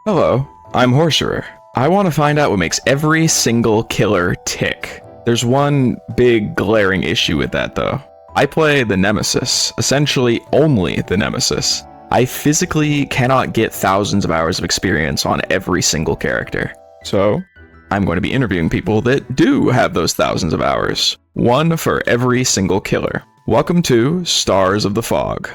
Hello, I'm Horceror. I want to find out what makes every single killer tick. There's one big glaring issue with that though. I play the Nemesis, essentially only the Nemesis. I physically cannot get thousands of hours of experience on every single character. So, I'm going to be interviewing people that do have those thousands of hours. One for every single killer. Welcome to Stars of the Fog.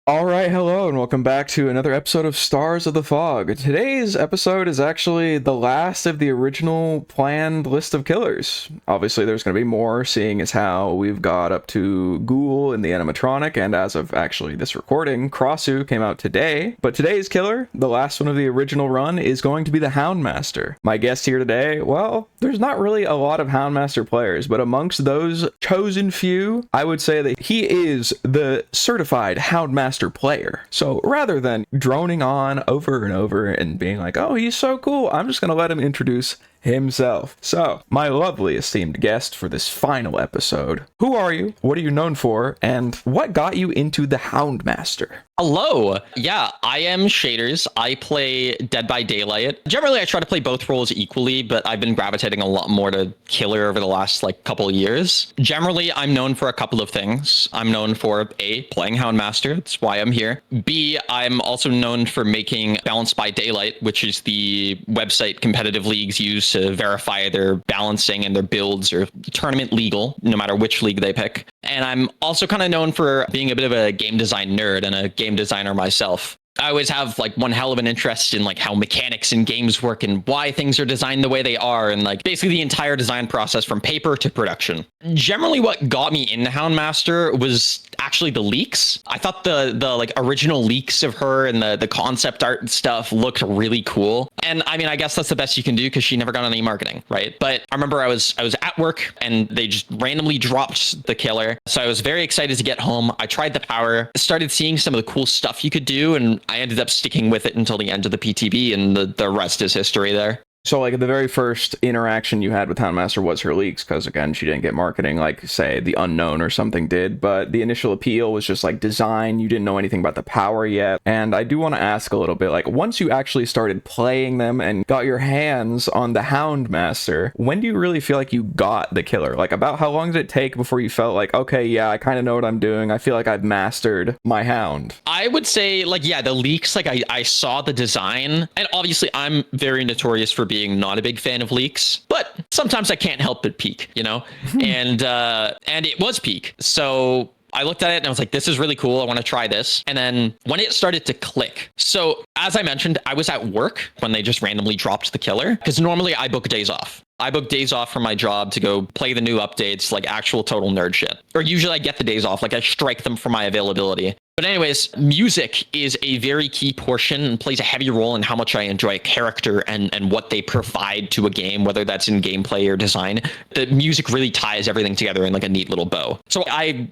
Alright, hello, and welcome back to another episode of Stars of the Fog. Today's episode is actually the last of the original planned list of killers. Obviously, there's going to be more, seeing as how we've got up to Ghoul in the animatronic, and as of actually this recording, Crossu came out today. But today's killer, the last one of the original run, is going to be the Houndmaster. My guest here today, well, there's not really a lot of Houndmaster players, but amongst those chosen few, I would say that he is the certified Houndmaster player. So rather than droning on over and over and being like, oh, he's so cool, I'm just going to let him introduce himself. So, my lovely esteemed guest for this final episode. Who are you? What are you known for? And what got you into the Houndmaster? Hello. Yeah, I am Shaders. I play Dead by Daylight. Generally, I try to play both roles equally, but I've been gravitating a lot more to Killer over the last couple of years. Generally, I'm known for a couple of things. I'm known for A, playing Houndmaster. That's why I'm here. B, I'm also known for making Balanced by Daylight, which is the website competitive leagues use to verify their balancing and their builds are tournament legal, no matter which league they pick. And I'm also kind of known for being a bit of a game design nerd and a game designer myself. I always have one hell of an interest in how mechanics in games work and why things are designed the way they are, and basically the entire design process from paper to production. Generally, what got me into Houndmaster was actually the leaks. I thought the original leaks of her and the concept art and stuff looked really cool. And I mean, I guess that's the best you can do because she never got any marketing, right? But I remember I was at work and they just randomly dropped the killer. So I was very excited to get home. I tried the power, started seeing some of the cool stuff you could do, and I ended up sticking with it until the end of the PTB, and the rest is history there. So, the very first interaction you had with Houndmaster was her leaks, because, again, she didn't get marketing like, say, The Unknown or something did, but the initial appeal was just, design. You didn't know anything about the power yet, and I do want to ask a little bit, once you actually started playing them and got your hands on the Houndmaster, when do you really feel like you got the killer? About how long did it take before you felt okay, yeah, I kind of know what I'm doing. I feel like I've mastered my Hound? I would say, yeah, the leaks, I saw the design, and obviously I'm very notorious for being not a big fan of leaks, but sometimes I can't help but peek, and it was peak. So I looked at it and I was like, this is really cool. I want to try this. And then when it started to click. So as I mentioned, I was at work when they just randomly dropped the killer, because normally I book days off. I book days off from my job to go play the new updates, actual total nerd shit. Or usually I get the days off, I strike them for my availability. But anyways, music is a very key portion and plays a heavy role in how much I enjoy a character and what they provide to a game, whether that's in gameplay or design. The music really ties everything together in a neat little bow. So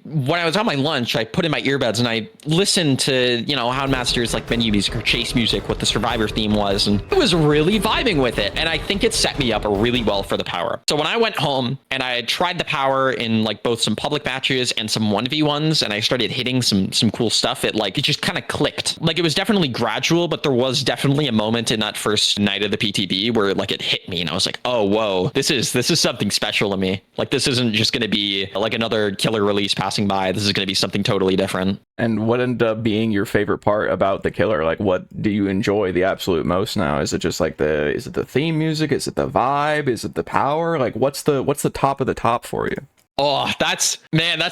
when I was on my lunch, I put in my earbuds and I listened to, Houndmaster's menu music or chase music, what the Survivor theme was, and I was really vibing with it. And I think it set me up really well for the power. So when I went home and I had tried the power in both some public matches and some 1v1s, and I started hitting some cool stuff, it just kind of clicked. It was definitely gradual, but there was definitely a moment in that first night of the PTB where it hit me and I was like, oh, whoa, this is something special to me. This isn't just going to be another killer release passing by. This is going to be something totally different. And what ended up being your favorite part about the killer? What do you enjoy the absolute most now? Is it just is it the theme music? Is it the vibe? Is it the power? What's the top of the top for you? Oh, that's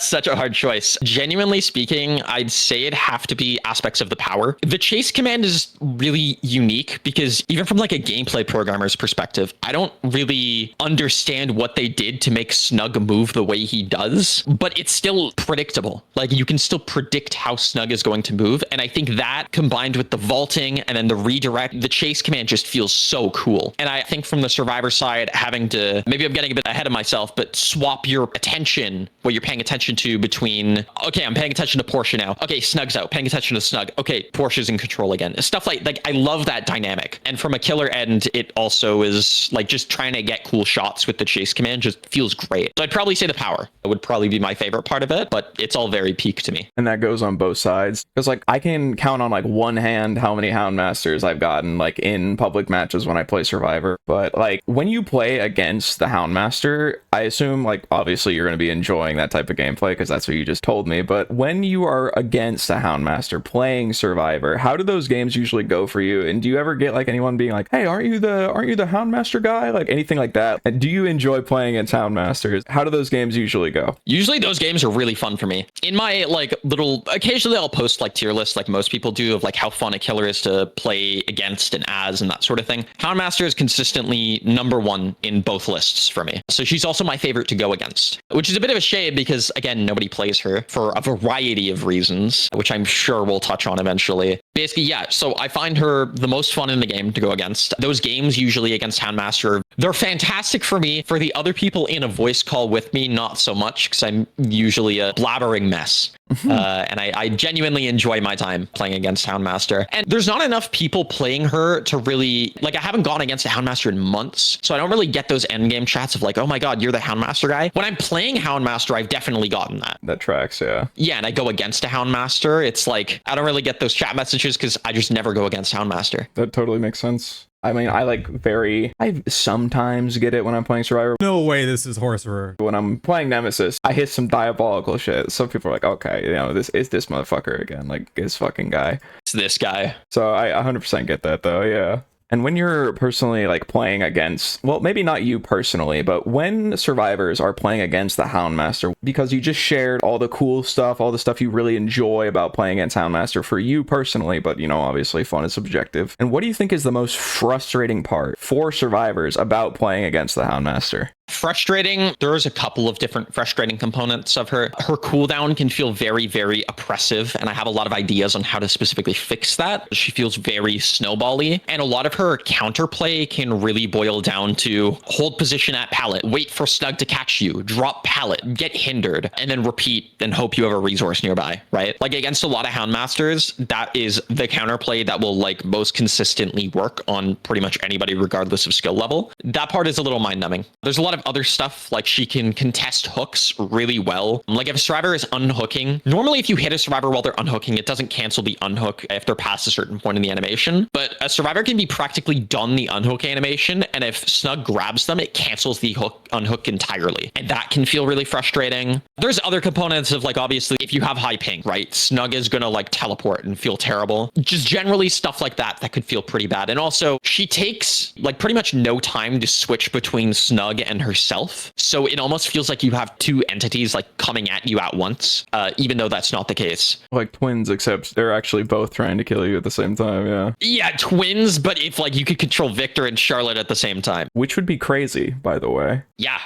such a hard choice. Genuinely speaking, I'd say it'd have to be aspects of the power. The chase command is really unique because even from a gameplay programmer's perspective, I don't really understand what they did to make Snug move the way he does, but it's still predictable. You can still predict how Snug is going to move. And I think that combined with the vaulting and then the redirect, the chase command just feels so cool. And I think from the Survivor side, having to, maybe I'm getting a bit ahead of myself, but swap your attack attention, what you're paying attention to between, okay, I'm paying attention to Portia now. Okay, Snug's out, paying attention to Snug. Okay, Portia's in control again. Stuff like I love that dynamic. And from a killer end, it also is like just trying to get cool shots with the chase command just feels great. So I'd probably say the power. It would probably be my favorite part of it, but it's all very peak to me. And that goes on both sides. Because like I can count on like one hand how many Houndmasters I've gotten like in public matches when I play Survivor. But like when you play against the Houndmaster, I assume like obviously you're going to be enjoying that type of gameplay because that's what you just told me. But when you are against a Houndmaster playing Survivor, how do those games usually go for you? And do you ever get like anyone being like, hey, aren't you the Houndmaster guy? Like anything like that? And do you enjoy playing against Houndmasters? How do those games usually go? Usually those games are really fun for me. In my like little, occasionally I'll post like tier lists like most people do of like how fun a killer is to play against and as and that sort of thing. Houndmaster is consistently number one in both lists for me. So she's also my favorite to go against, which is a bit of a shame because again, nobody plays her for a variety of reasons, which I'm sure we'll touch on eventually. Basically, yeah, so I find her the most fun in the game to go against. Those games usually against Houndmaster, they're fantastic for me. For the other people in a voice call with me, not so much, because I'm usually a blabbering mess. And I genuinely enjoy my time playing against Houndmaster. And there's not enough people playing her to really, like, I haven't gone against a Houndmaster in months, so I don't really get those endgame chats of like, oh my god, you're the Houndmaster guy. When I'm playing Houndmaster, I've definitely gotten that. That tracks, yeah. Yeah, and I go against a Houndmaster. It's like, I don't really get those chat messages because I just never go against Houndmaster. That totally makes sense. I mean, I sometimes get it when I'm playing Survivor. No way this is horceror. When I'm playing Nemesis, I hit some diabolical shit. Some people are like, okay, you know, this is this motherfucker again, like this fucking guy. It's this guy. So I 100% get that though, yeah. And when you're personally like playing against, well, maybe not you personally, but when survivors are playing against the Houndmaster, because you just shared all the cool stuff, all the stuff you really enjoy about playing against Houndmaster for you personally, but you know, obviously fun is subjective. And what do you think is the most frustrating part for survivors about playing against the Houndmaster? Frustrating. There's a couple of different frustrating components of her. Her cooldown can feel very, very oppressive, and I have a lot of ideas on how to specifically fix that. She feels very snowbally, and a lot of her counterplay can really boil down to hold position at pallet, wait for Snug to catch you, drop pallet, get hindered, and then repeat and hope you have a resource nearby, right? Like against a lot of Houndmasters, that is the counterplay that will like most consistently work on pretty much anybody regardless of skill level. That part is a little mind-numbing. There's a lot of other stuff, like she can contest hooks really well. Like if a survivor is unhooking, normally if you hit a survivor while they're unhooking, it doesn't cancel the unhook if they're past a certain point in the animation, but a survivor can be practically done the unhook animation, and if Snug grabs them, it cancels the unhook entirely, and that can feel really frustrating. There's other components of like, obviously if you have high ping, right, Snug is gonna like teleport and feel terrible. Just generally stuff like that could feel pretty bad. And also she takes like pretty much no time to switch between Snug and herself, so it almost feels like you have two entities like coming at you at once, even though that's not the case. Like twins, except they're actually both trying to kill you at the same time. Yeah, twins, but if like you could control Victor and Charlotte at the same time, which would be crazy, by the way. Yeah.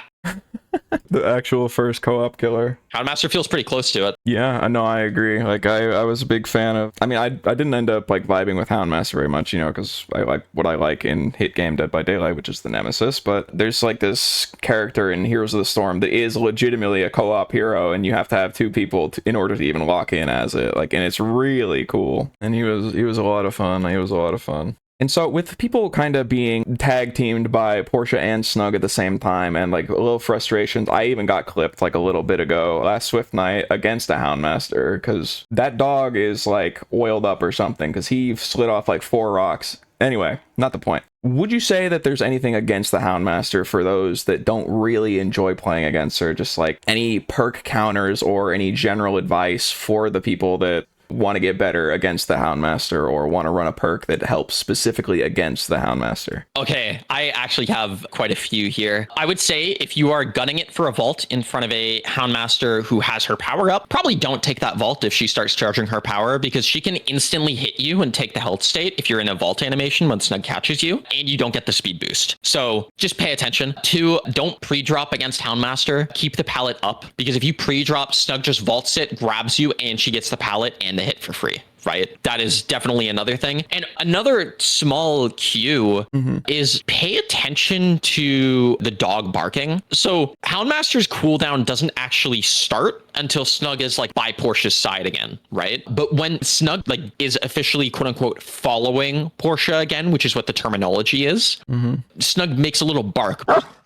The actual first co-op killer. Houndmaster feels pretty close to it. Yeah, I know, I agree. Like I was a big fan of, I mean, I didn't end up like vibing with Houndmaster very much, you know, because I like what I like in hit game Dead by Daylight, which is the Nemesis, but there's like this character in Heroes of the Storm that is legitimately a co-op hero, and you have to have two people in order to even lock in as it, like, and it's really cool. And he was a lot of fun. He was a lot of fun. And so with people kind of being tag teamed by Portia and Snug at the same time, and like a little frustrations, I even got clipped like a little bit ago last Swift night against a Houndmaster, because that dog is like oiled up or something, because he slid off like 4 rocks. Anyway, not the point. Would you say that there's anything against the Houndmaster for those that don't really enjoy playing against her? Just like any perk counters or any general advice for the people that want to get better against the Houndmaster or want to run a perk that helps specifically against the Houndmaster? Okay, I actually have quite a few here. I would say if you are gunning it for a vault in front of a Houndmaster who has her power up, probably don't take that vault if she starts charging her power, because she can instantly hit you and take the health state if you're in a vault animation when Snug catches you, and you don't get the speed boost. So just pay attention. 2, don't pre-drop against Houndmaster. Keep the pallet up, because if you pre-drop, Snug just vaults it, grabs you, and she gets the pallet and the hit for free. right? That is definitely another thing. And another small cue is pay attention to the dog barking. So Houndmaster's cooldown doesn't actually start until Snug is like by Portia's side again, right? But when Snug like is officially quote unquote following Portia again, which is what the terminology is, Snug makes a little bark,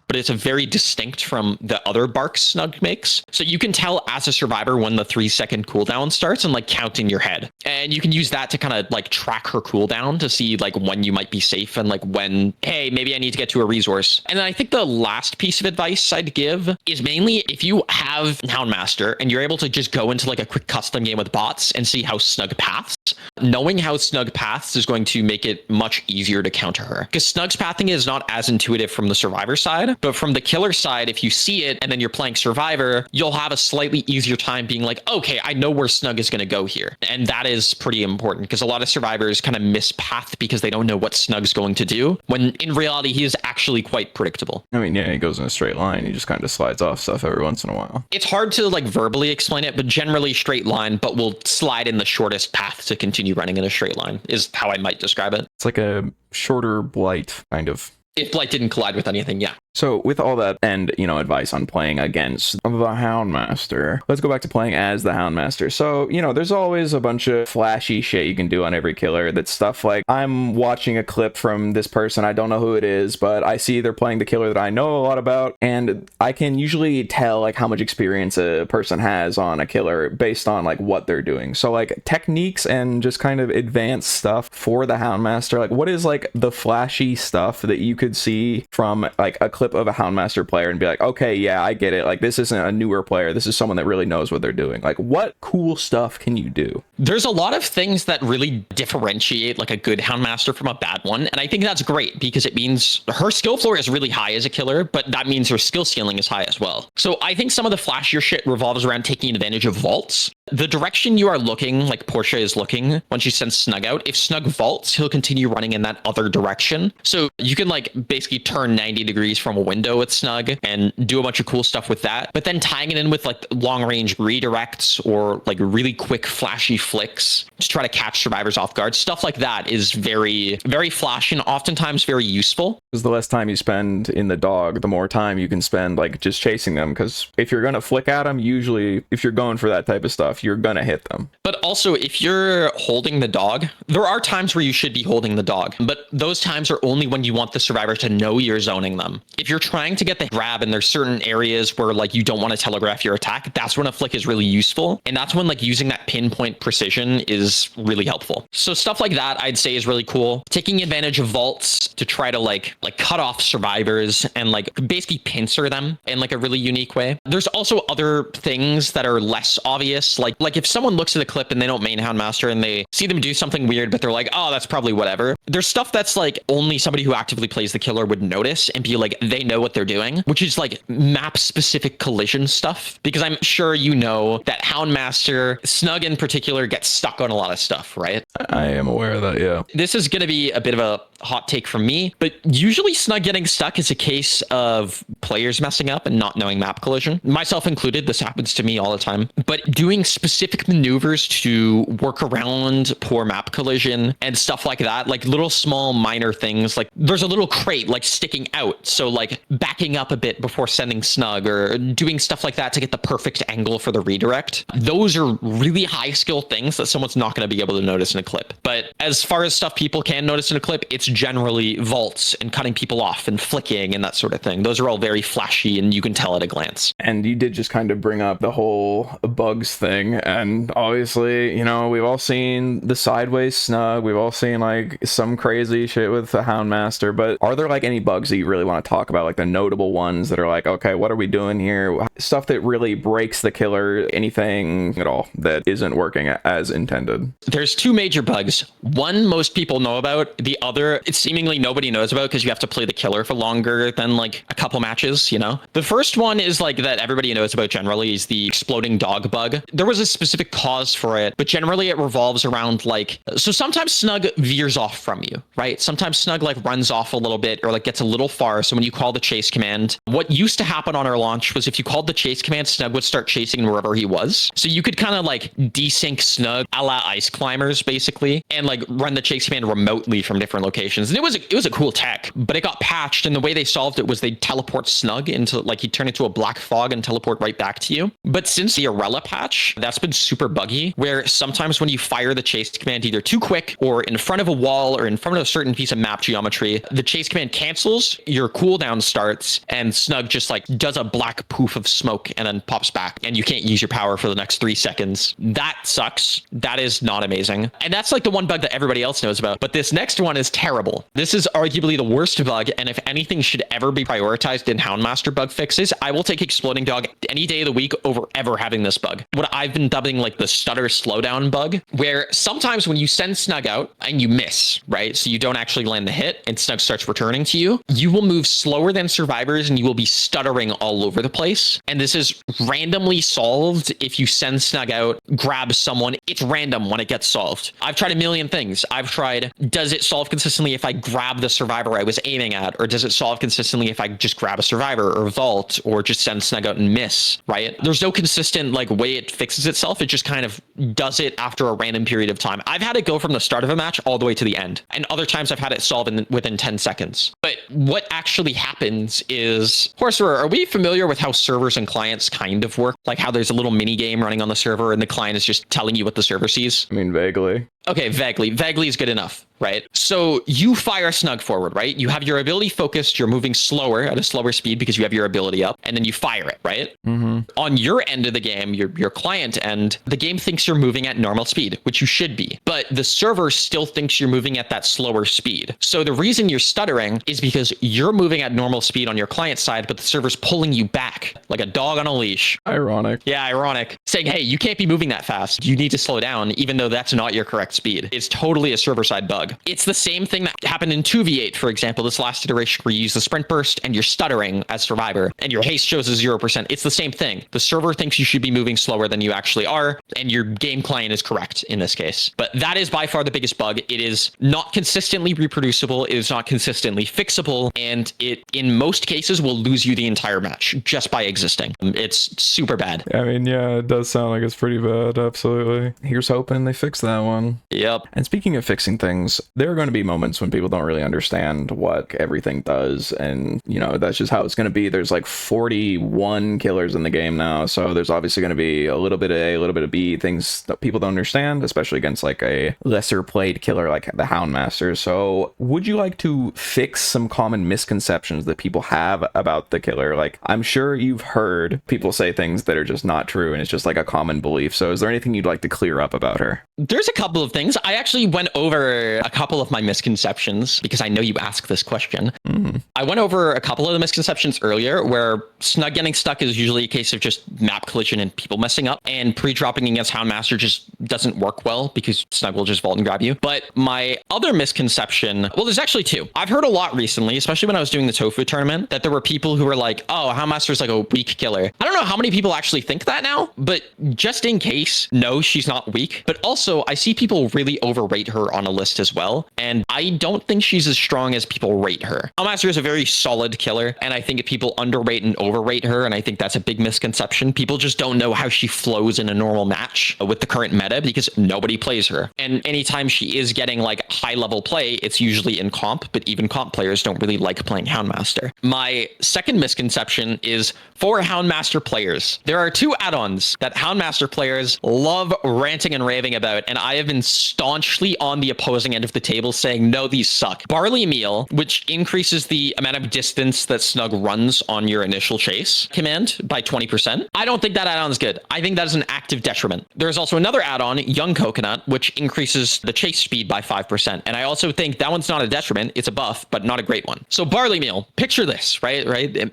but it's a very distinct from the other barks Snug makes. So you can tell as a survivor when the 3-second cooldown starts and like count in your head. And you can use that to kind of like track her cooldown to see like when you might be safe and like when, hey, maybe I need to get to a resource. And then I think the last piece of advice I'd give is mainly if you have Houndmaster and you're able to just go into like a quick custom game with bots and see how Snug paths, knowing how Snug paths is going to make it much easier to counter her. Because Snug's pathing is not as intuitive from the survivor side. But from the killer side, if you see it and then you're playing survivor, you'll have a slightly easier time being like, okay, I know where Snug is going to go here. And that is pretty important because a lot of survivors kind of miss path because they don't know what Snug's going to do, when in reality, he is actually quite predictable. I mean, yeah, he goes in a straight line. He just kind of slides off stuff every once in a while. It's hard to like verbally explain it, but generally straight line, but will slide in the shortest path to continue running in a straight line is how I might describe it. It's like a shorter blight, kind of. If blight didn't collide with anything, yeah. So with all that and, you know, advice on playing against the Houndmaster, let's go back to playing as the Houndmaster. So, you know, there's always a bunch of flashy shit you can do on every killer. That's stuff like, I'm watching a clip from this person, I don't know who it is, but I see they're playing the killer that I know a lot about, and I can usually tell like how much experience a person has on a killer based on like what they're doing. So like techniques and just kind of advanced stuff for the Houndmaster, like what is like the flashy stuff that you could see from like a clip of a Houndmaster player and be like, okay, yeah, I get it. Like, this isn't a newer player. This is someone that really knows what they're doing. Like, what cool stuff can you do? There's a lot of things that really differentiate like a good Houndmaster from a bad one. And I think that's great because it means her skill floor is really high as a killer, but that means her skill ceiling is high as well. So I think some of the flashier shit revolves around taking advantage of vaults. The direction you are looking, like Portia is looking when she sends Snug out, if Snug vaults, he'll continue running in that other direction. So you can like basically turn 90 degrees from a window with Snug and do a bunch of cool stuff with that. But then tying it in with like long range redirects or like really quick flashy flicks to try to catch survivors off guard. Stuff like that is very, very flashy and oftentimes very useful. Because the less time you spend in the dog, the more time you can spend like just chasing them. Because if you're going to flick at them, usually if you're going for that type of stuff, you're going to hit them. But also if you're holding the dog, there are times where you should be holding the dog, but those times are only when you want the survivor to know you're zoning them. If you're trying to get the grab and there's certain areas where like you don't want to telegraph your attack, that's when a flick is really useful. And that's when like using that pinpoint precision is really helpful. So stuff like that I'd say is really cool. Taking advantage of vaults to try to like cut off survivors and like basically pincer them in like a really unique way. There's also other things that are less obvious. Like if someone looks at a clip and they don't main Houndmaster and they see them do something weird, but they're like, oh, that's probably whatever. There's stuff that's like only somebody who actively plays the killer would notice and be like, they know what they're doing, which is like map specific collision stuff. Because I'm sure you know that Houndmaster, Snug in particular, gets stuck on a lot of stuff, right? I am aware of that, yeah. This is going to be a bit of a hot take from me, but usually Snug getting stuck is a case of players messing up and not knowing map collision. Myself included, this happens to me all the time. But doing specific maneuvers to work around poor map collision and stuff like that, like little small minor things, like there's a little crate like sticking out. So like backing up a bit before sending Snug or doing stuff like that to get the perfect angle for the redirect. Those are really high skill things that someone's not going to be able to notice in a clip. But as far as stuff people can notice in a clip, it's generally vaults and cutting people off and flicking and that sort of thing. Those are all very flashy and you can tell at a glance. And you did just kind of bring up the whole bugs thing. And obviously, you know, we've all seen the sideways Snug. We've all seen like some crazy shit with the Houndmaster. But are there like any bugs that you really want to talk about? Like the notable ones that are like, okay, what are we doing here? Stuff that really breaks the killer, anything at all that isn't working as intended. There's two major bugs. One most people know about. The other, it's seemingly nobody knows about because you have to play the killer for longer than like a couple matches, you know? The first one is like that everybody knows about generally is the exploding dog bug. There was a specific cause for it, but generally it revolves around like, so sometimes Snug veers off from you, right? Sometimes Snug like runs off a little bit or like gets a little far. So when you call the chase command, what used to happen on our launch was if you called the chase command, Snug would start chasing wherever he was. So you could kind of like desync Snug a la the ice climbers basically, and like run the chase command remotely from different locations. And it was a cool tech, but it got patched, and the way they solved it was they'd teleport Snug into, like, he'd turn into a black fog and teleport right back to you. But since the Arella patch, that's been super buggy, where sometimes when you fire the chase command either too quick or in front of a wall or in front of a certain piece of map geometry, the chase command cancels, your cooldown starts, and Snug just like does a black poof of smoke and then pops back, and you can't use your power for the next 3 seconds. That sucks. That is not amazing. And that's like the one bug that everybody else knows about. But this next one is terrible. This is arguably the worst bug, and if anything should ever be prioritized in Houndmaster bug fixes, I will take Exploding Dog any day of the week over ever having this bug. What I've been dubbing like the stutter slowdown bug, where sometimes when you send Snug out and you miss, right? So you don't actually land the hit and Snug starts returning to you, you will move slower than survivors and you will be stuttering all over the place. And this is randomly solved if you send Snug out, grab someone. It's random when it gets solved. I've tried a million things. I've tried, does it solve consistently if I grab the survivor I was aiming at? Or does it solve consistently if I just grab a survivor or vault or just send Snug out and miss, right? There's no consistent like way it fixes itself. It just kind of does it after a random period of time. I've had it go from the start of a match all the way to the end. And other times I've had it solve within 10 seconds. But what actually happens is, horceror, are we familiar with how servers and clients kind of work? Like how there's a little mini game running on the server and the client is just telling you what the server sees? I mean, vaguely. Okay, vaguely. Vaguely is good enough, right? So you fire Snug forward, right? You have your ability focused, you're moving slower at a slower speed because you have your ability up, and then you fire it, right? Mm-hmm. On your end of the game, your client end, the game thinks you're moving at normal speed, which you should be, but the server still thinks you're moving at that slower speed. So the reason you're stuttering is because you're moving at normal speed on your client side, but the server's pulling you back like a dog on a leash. Ironic. Yeah, ironic. Saying, hey, you can't be moving that fast. You need to slow down, even though that's not your correct speed. It's totally a server-side bug. It's the same thing that happened in 2v8, for example, this last iteration where you use the sprint burst and you're stuttering as survivor and your haste shows a 0%. It's the same thing. The server thinks you should be moving slower than you actually are, and your game client is correct in this case. But that is by far the biggest bug. It is not consistently reproducible. It is not consistently fixable, and it, in most cases, will lose you the entire match just by existing. It's super bad. I mean, yeah, it does sound like it's pretty bad. Absolutely. Here's hoping they fix that one. Yep. And speaking of fixing things, there are going to be moments when people don't really understand what everything does. And, you know, that's just how it's going to be. There's like 41 killers in the game now. So there's obviously going to be a little bit of A, a little bit of B, things that people don't understand, especially against like a lesser played killer like the Houndmaster. So would you like to fix some common misconceptions that people have about the killer? Like, I'm sure you've heard people say things that are just not true and it's just like a common belief. So is there anything you'd like to clear up about her? There's a couple of things. I actually went over a couple of my misconceptions because I know you asked this question. Mm-hmm. I went over a couple of the misconceptions earlier where Snug getting stuck is usually a case of just map collision and people messing up, and pre-dropping against Houndmaster just doesn't work well because Snug will just vault and grab you. But my other misconception, well, there's actually two. I've heard a lot recently, especially when I was doing the Tofu tournament, that there were people who were like, oh, Houndmaster's like a weak killer. I don't know how many people actually think that now, but just in case, no, she's not weak. But also, I see people really overrate her on a list as well, and I don't think she's as strong as people rate her. Houndmaster is a very solid killer, and I think people underrate and overrate her, and I think that's a big misconception. People just don't know how she flows in a normal match with the current meta because nobody plays her. And anytime she is getting like high level play, it's usually in comp, but even comp players don't really like playing Houndmaster. My second misconception is for Houndmaster players. There are two add-ons that Houndmaster players love ranting and raving about, and I have been staunchly on the opposing end of the table saying, no, these suck. Barley Meal, which increases the amount of distance that Snug runs on your initial chase command by 20%. I don't think that add-on is good. I think that is an active detriment. There's also another add-on, Young Coconut, which increases the chase speed by 5%. And I also think that one's not a detriment. It's a buff, but not a great one. So Barley Meal, picture this, right?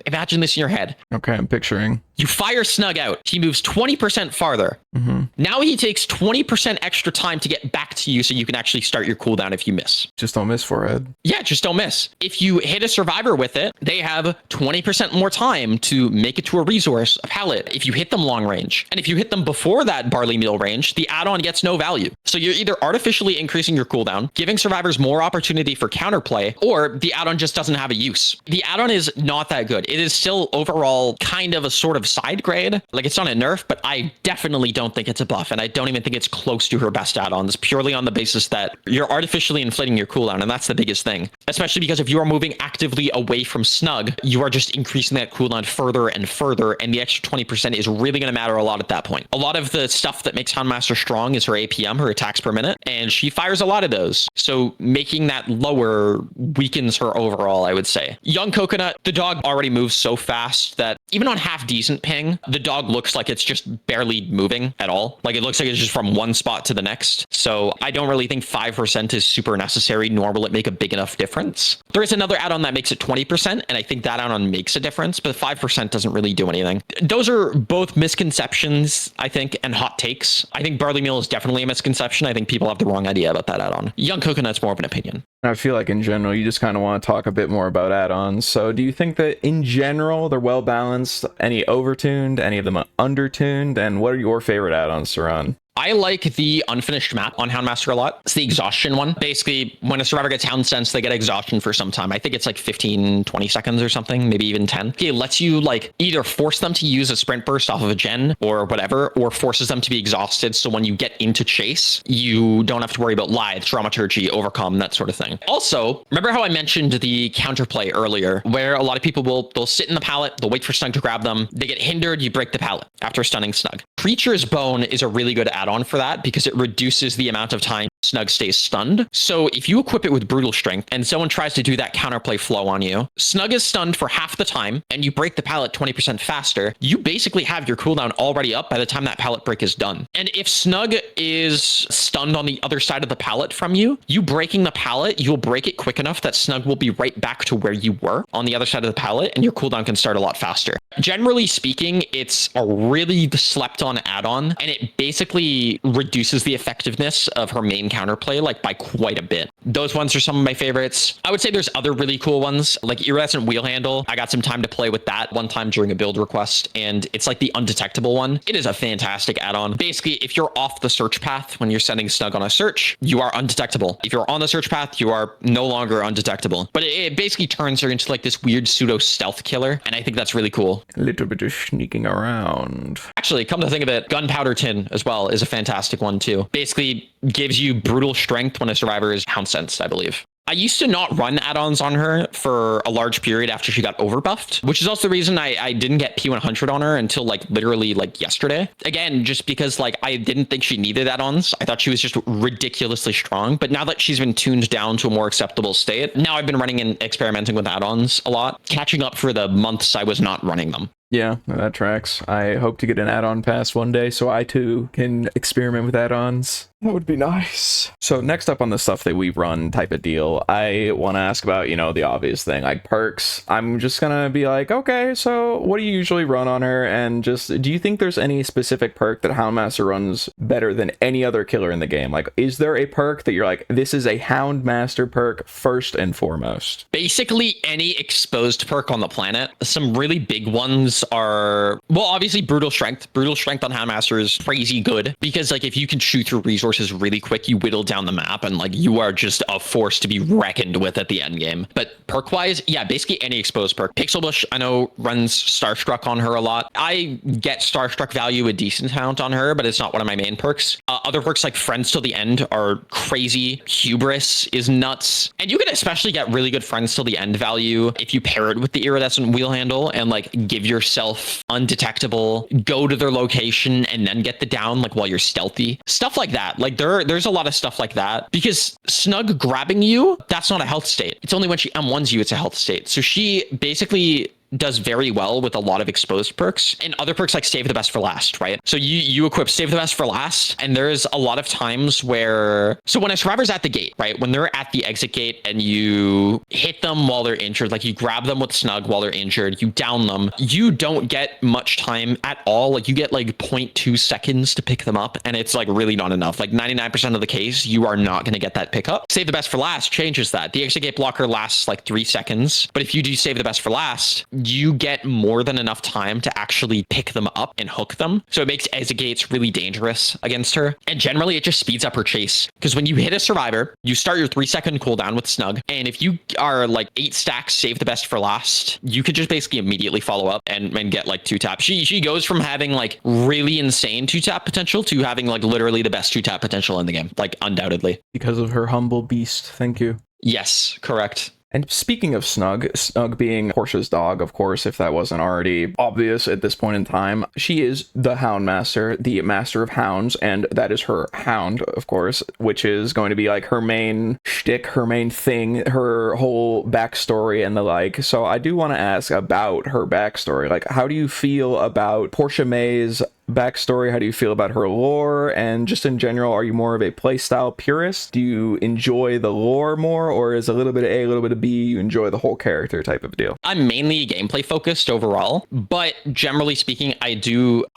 Imagine this in your head. Okay, I'm picturing. You fire Snug out. He moves 20% farther. Mm-hmm. Now he takes 20% extra time to get back to you so you can actually start your cooldown if you miss. Just don't miss, Forehead. Yeah, just don't miss. If you hit a survivor with it, they have 20% more time to make it to a resource of pallet if you hit them long range. And if you hit them before that Barley Meal range, the add-on gets no value. So you're either artificially increasing your cooldown, giving survivors more opportunity for counterplay, or the add-on just doesn't have a use. The add-on is not that good. It is still overall kind of a sort of side grade. Like, it's not a nerf, but I definitely don't think it's a buff, and I don't even think it's close to her best add-ons purely on the basis that you're artificially inflating your cooldown, and that's the biggest thing. Especially because if you are moving actively away from Snug, you are just increasing that cooldown further and further, and the extra 20% is really going to matter a lot at that point. A lot of the stuff that makes Houndmaster strong is her APM, her attacks per minute, and she fires a lot of those. So making that lower weakens her overall, I would say. Young Coconut, the dog already moves so fast that even on half decent ping, the dog looks like it's just barely moving at all. Like it looks like it's just from one spot to the next. So I don't really think 5% is super necessary, nor will it make a big enough difference. There is another add-on that makes it 20%, and I think that add-on makes a difference, but 5% doesn't really do anything. Those are both misconceptions, I think, and hot takes. I think barley meal is definitely a misconception. I think people have the wrong idea about that add-on. Young Coconut's more of an opinion. I feel like in general, you just kind of want to talk a bit more about add-ons. So do you think that in general, they're well balanced? Any overtuned? Any of them are undertuned? And what are your favorite add-ons to run? I like the unfinished map on Houndmaster a lot. It's the exhaustion one. Basically, when a survivor gets hound sense, they get exhaustion for some time. I think it's like 15, 20 seconds or something, maybe even 10. It lets you like either force them to use a sprint burst off of a gen or whatever, or forces them to be exhausted. So when you get into chase, you don't have to worry about lithe, dramaturgy, overcome, that sort of thing. Also, remember how I mentioned the counterplay earlier, where a lot of people they'll sit in the pallet, they'll wait for Snug to grab them. They get hindered, you break the pallet after stunning Snug. Creature's Bone is a really good add-on for that because it reduces the amount of time Snug stays stunned. So if you equip it with Brutal Strength and someone tries to do that counterplay flow on you, Snug is stunned for half the time and you break the pallet 20% faster, you basically have your cooldown already up by the time that pallet break is done. And if Snug is stunned on the other side of the pallet from you, you breaking the pallet, you'll break it quick enough that Snug will be right back to where you were on the other side of the pallet and your cooldown can start a lot faster. Generally speaking, it's a really slept on add-on and it basically reduces the effectiveness of her main counterplay like by quite a bit. Those ones are some of my favorites. I would say there's other really cool ones like Iridescent Wheel Handle. I got some time to play with that one time during a build request and it's like the undetectable one. It is a fantastic add-on. Basically, if you're off the search path when you're sending Snug on a search, you are undetectable. If you're on the search path, you are no longer undetectable. But it basically turns her into like this weird pseudo stealth killer and I think that's really cool. A little bit of sneaking around. Actually, come to think of it, Gunpowder Tin as well is a fantastic one too. Basically gives you brutal strength when a survivor is hound sensed, I believe. I used to not run add-ons on her for a large period after she got overbuffed, which is also the reason I didn't get P100 on her until like literally like yesterday. Again, just because like I didn't think she needed add-ons. I thought she was just ridiculously strong. But now that she's been tuned down to a more acceptable state, now I've been running and experimenting with add-ons a lot, catching up for the months I was not running them. Yeah, that tracks. I hope to get an add-on pass one day so I too can experiment with add-ons. That would be nice. So next up on the stuff that we run type of deal, I want to ask about, you know, the obvious thing, like perks. I'm just gonna be like, okay, so what do you usually run on her? And just, do you think there's any specific perk that Houndmaster runs better than any other killer in the game? Like, is there a perk that you're like, this is a Houndmaster perk first and foremost? Basically any exposed perk on the planet. Some really big ones are, well, obviously Brutal Strength. Brutal Strength on Houndmaster is crazy good because like if you can shoot through resources really quick, you whittle down the map and like you are just a force to be reckoned with at the end game. But perk wise, yeah, basically any exposed perk. Pixel Bush, I know, runs Starstruck on her a lot. I get Starstruck value a decent amount on her, but it's not one of my main perks. Other perks like Friends Till the End are crazy. Hubris is nuts. And you can especially get really good Friends Till the End value if you pair it with the Iridescent Wheel Handle and like give yourself undetectable, go to their location and then get the down like while you're stealthy. Stuff like that. Like there's a lot of stuff like that because Snug grabbing you, that's not a health state. It's only when she M1s you, it's a health state. So she basically does very well with a lot of exposed perks and other perks like Save the Best for Last, right? So you equip Save the Best for Last and there's a lot of times where, so when a survivor's at the gate, right? When they're at the exit gate and you hit them while they're injured, like you grab them with Snug while they're injured, you down them, you don't get much time at all. Like you get like 0.2 seconds to pick them up and it's like really not enough. Like 99% of the case, you are not going to get that pickup. Save the Best for Last changes that. The exit gate blocker lasts like 3 seconds, but if you do Save the Best for Last, you get more than enough time to actually pick them up and hook them. So it makes Gates really dangerous against her. And generally, it just speeds up her chase. Because when you hit a survivor, you start your 3-second cooldown with Snug. And if you are like 8 stacks, save the best for last, you could just basically immediately follow up and get like 2-tap. She goes from having like really insane 2-tap potential to having like literally the best 2-tap potential in the game, like undoubtedly. Because of her humble beast. Thank you. Yes, correct. And speaking of Snug, Snug being Portia's dog, of course, if that wasn't already obvious at this point in time, she is the Houndmaster, the master of hounds, and that is her hound, of course, which is going to be like her main shtick, her main thing, her whole backstory and the like. So I do want to ask about her backstory. Like, how do you feel about Portia Maye's backstory? How do you feel about her lore? And just in general, are you more of a playstyle purist? Do you enjoy the lore more, or is a little bit of A, a little bit of B, you enjoy the whole character type of deal? I'm mainly gameplay focused overall, but generally speaking, I